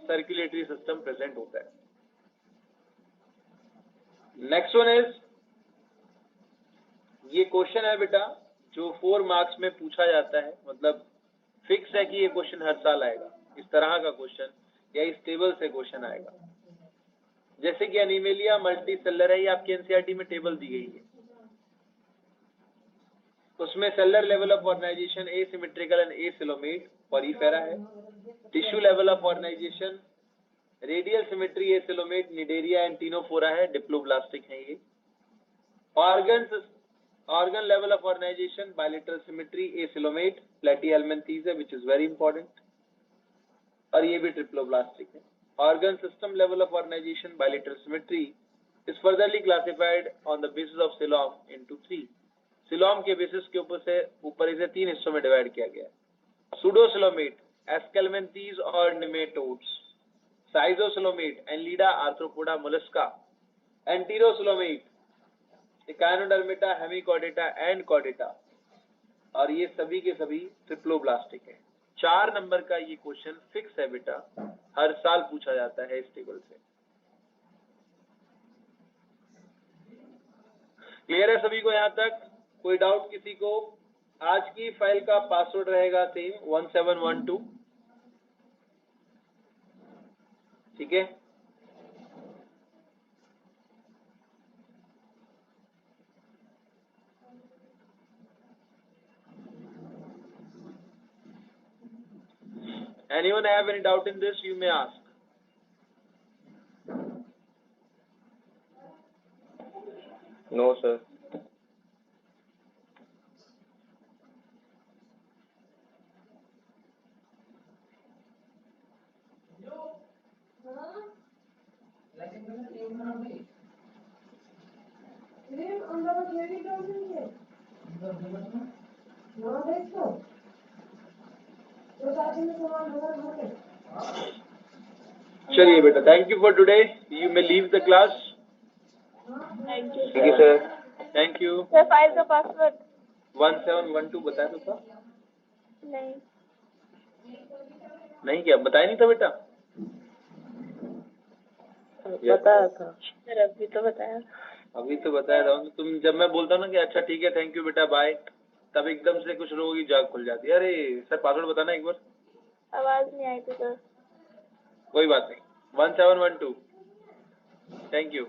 circulatory system present होता है। नेक्स्ट वन इज, ये क्वेश्चन है बेटा जो 4 मार्क्स में पूछा जाता है, मतलब फिक्स है कि ये क्वेश्चन हर साल आएगा, इस तरह का क्वेश्चन या इस टेबल से क्वेश्चन आएगा। जैसे कि एनीमेलिया मल्टी सेलर है, ये आपके एनसीईआरटी में टेबल दी गई है, उसमें cellular level of organisation asymmetrical and acoelomate porifera है। Tissue level of organisation radial symmetry acoelomate cnidaria and ctenophora है, डिप्लोब्लास्टिक है ये। Organ level of organisation bilateral symmetry acoelomate platyhelminthes है, विच इज वेरी इंपॉर्टेंट, और ये भी triploblastic है। Organ system level of organisation bilateral symmetry is furtherly classified on the basis of coelom into 3। Coelom के basis के ऊपर इसे 3 हिस्सों में डिवाइड किया गया है। सूडोसिलोमेट एस्केल्मेंथीज और nematodes, schizocoelomate annelida, arthropoda, mollusca, enterocoelomate echinodermata, hemichordata and chordata, और ये सभी के सभी ट्रिप्लोब्लास्टिक है। 4 नंबर का ये क्वेश्चन फिक्स है बेटा, हर साल पूछा जाता है इस टेबल से। क्लियर है सभी को यहाँ तक? कोई डाउट किसी को? आज की फाइल का पासवर्ड रहेगा सेम 1712, ठीक है। Anyone have any doubt in this? You may ask. No, sir. चलिए बेटा, thank you for today, you may leave the class. Thank you ठीक है sir. Thank you. Sir file का पासवर्ड 1712 बताया तो था? नहीं नहीं क्या बताया नहीं था बेटा? बताया था सर, अभी तो बताया। अभी तो बताया था। तुम जब मैं बोलता हूँ ना कि अच्छा ठीक है थैंक यू बेटा बाय, तब एकदम से कुछ लोगों की जाग खुल जाती है, अरे सर पासवर्ड बताना एक बार। आवाज नहीं आई थी सर। कोई बात नहीं, 1712। Thank you.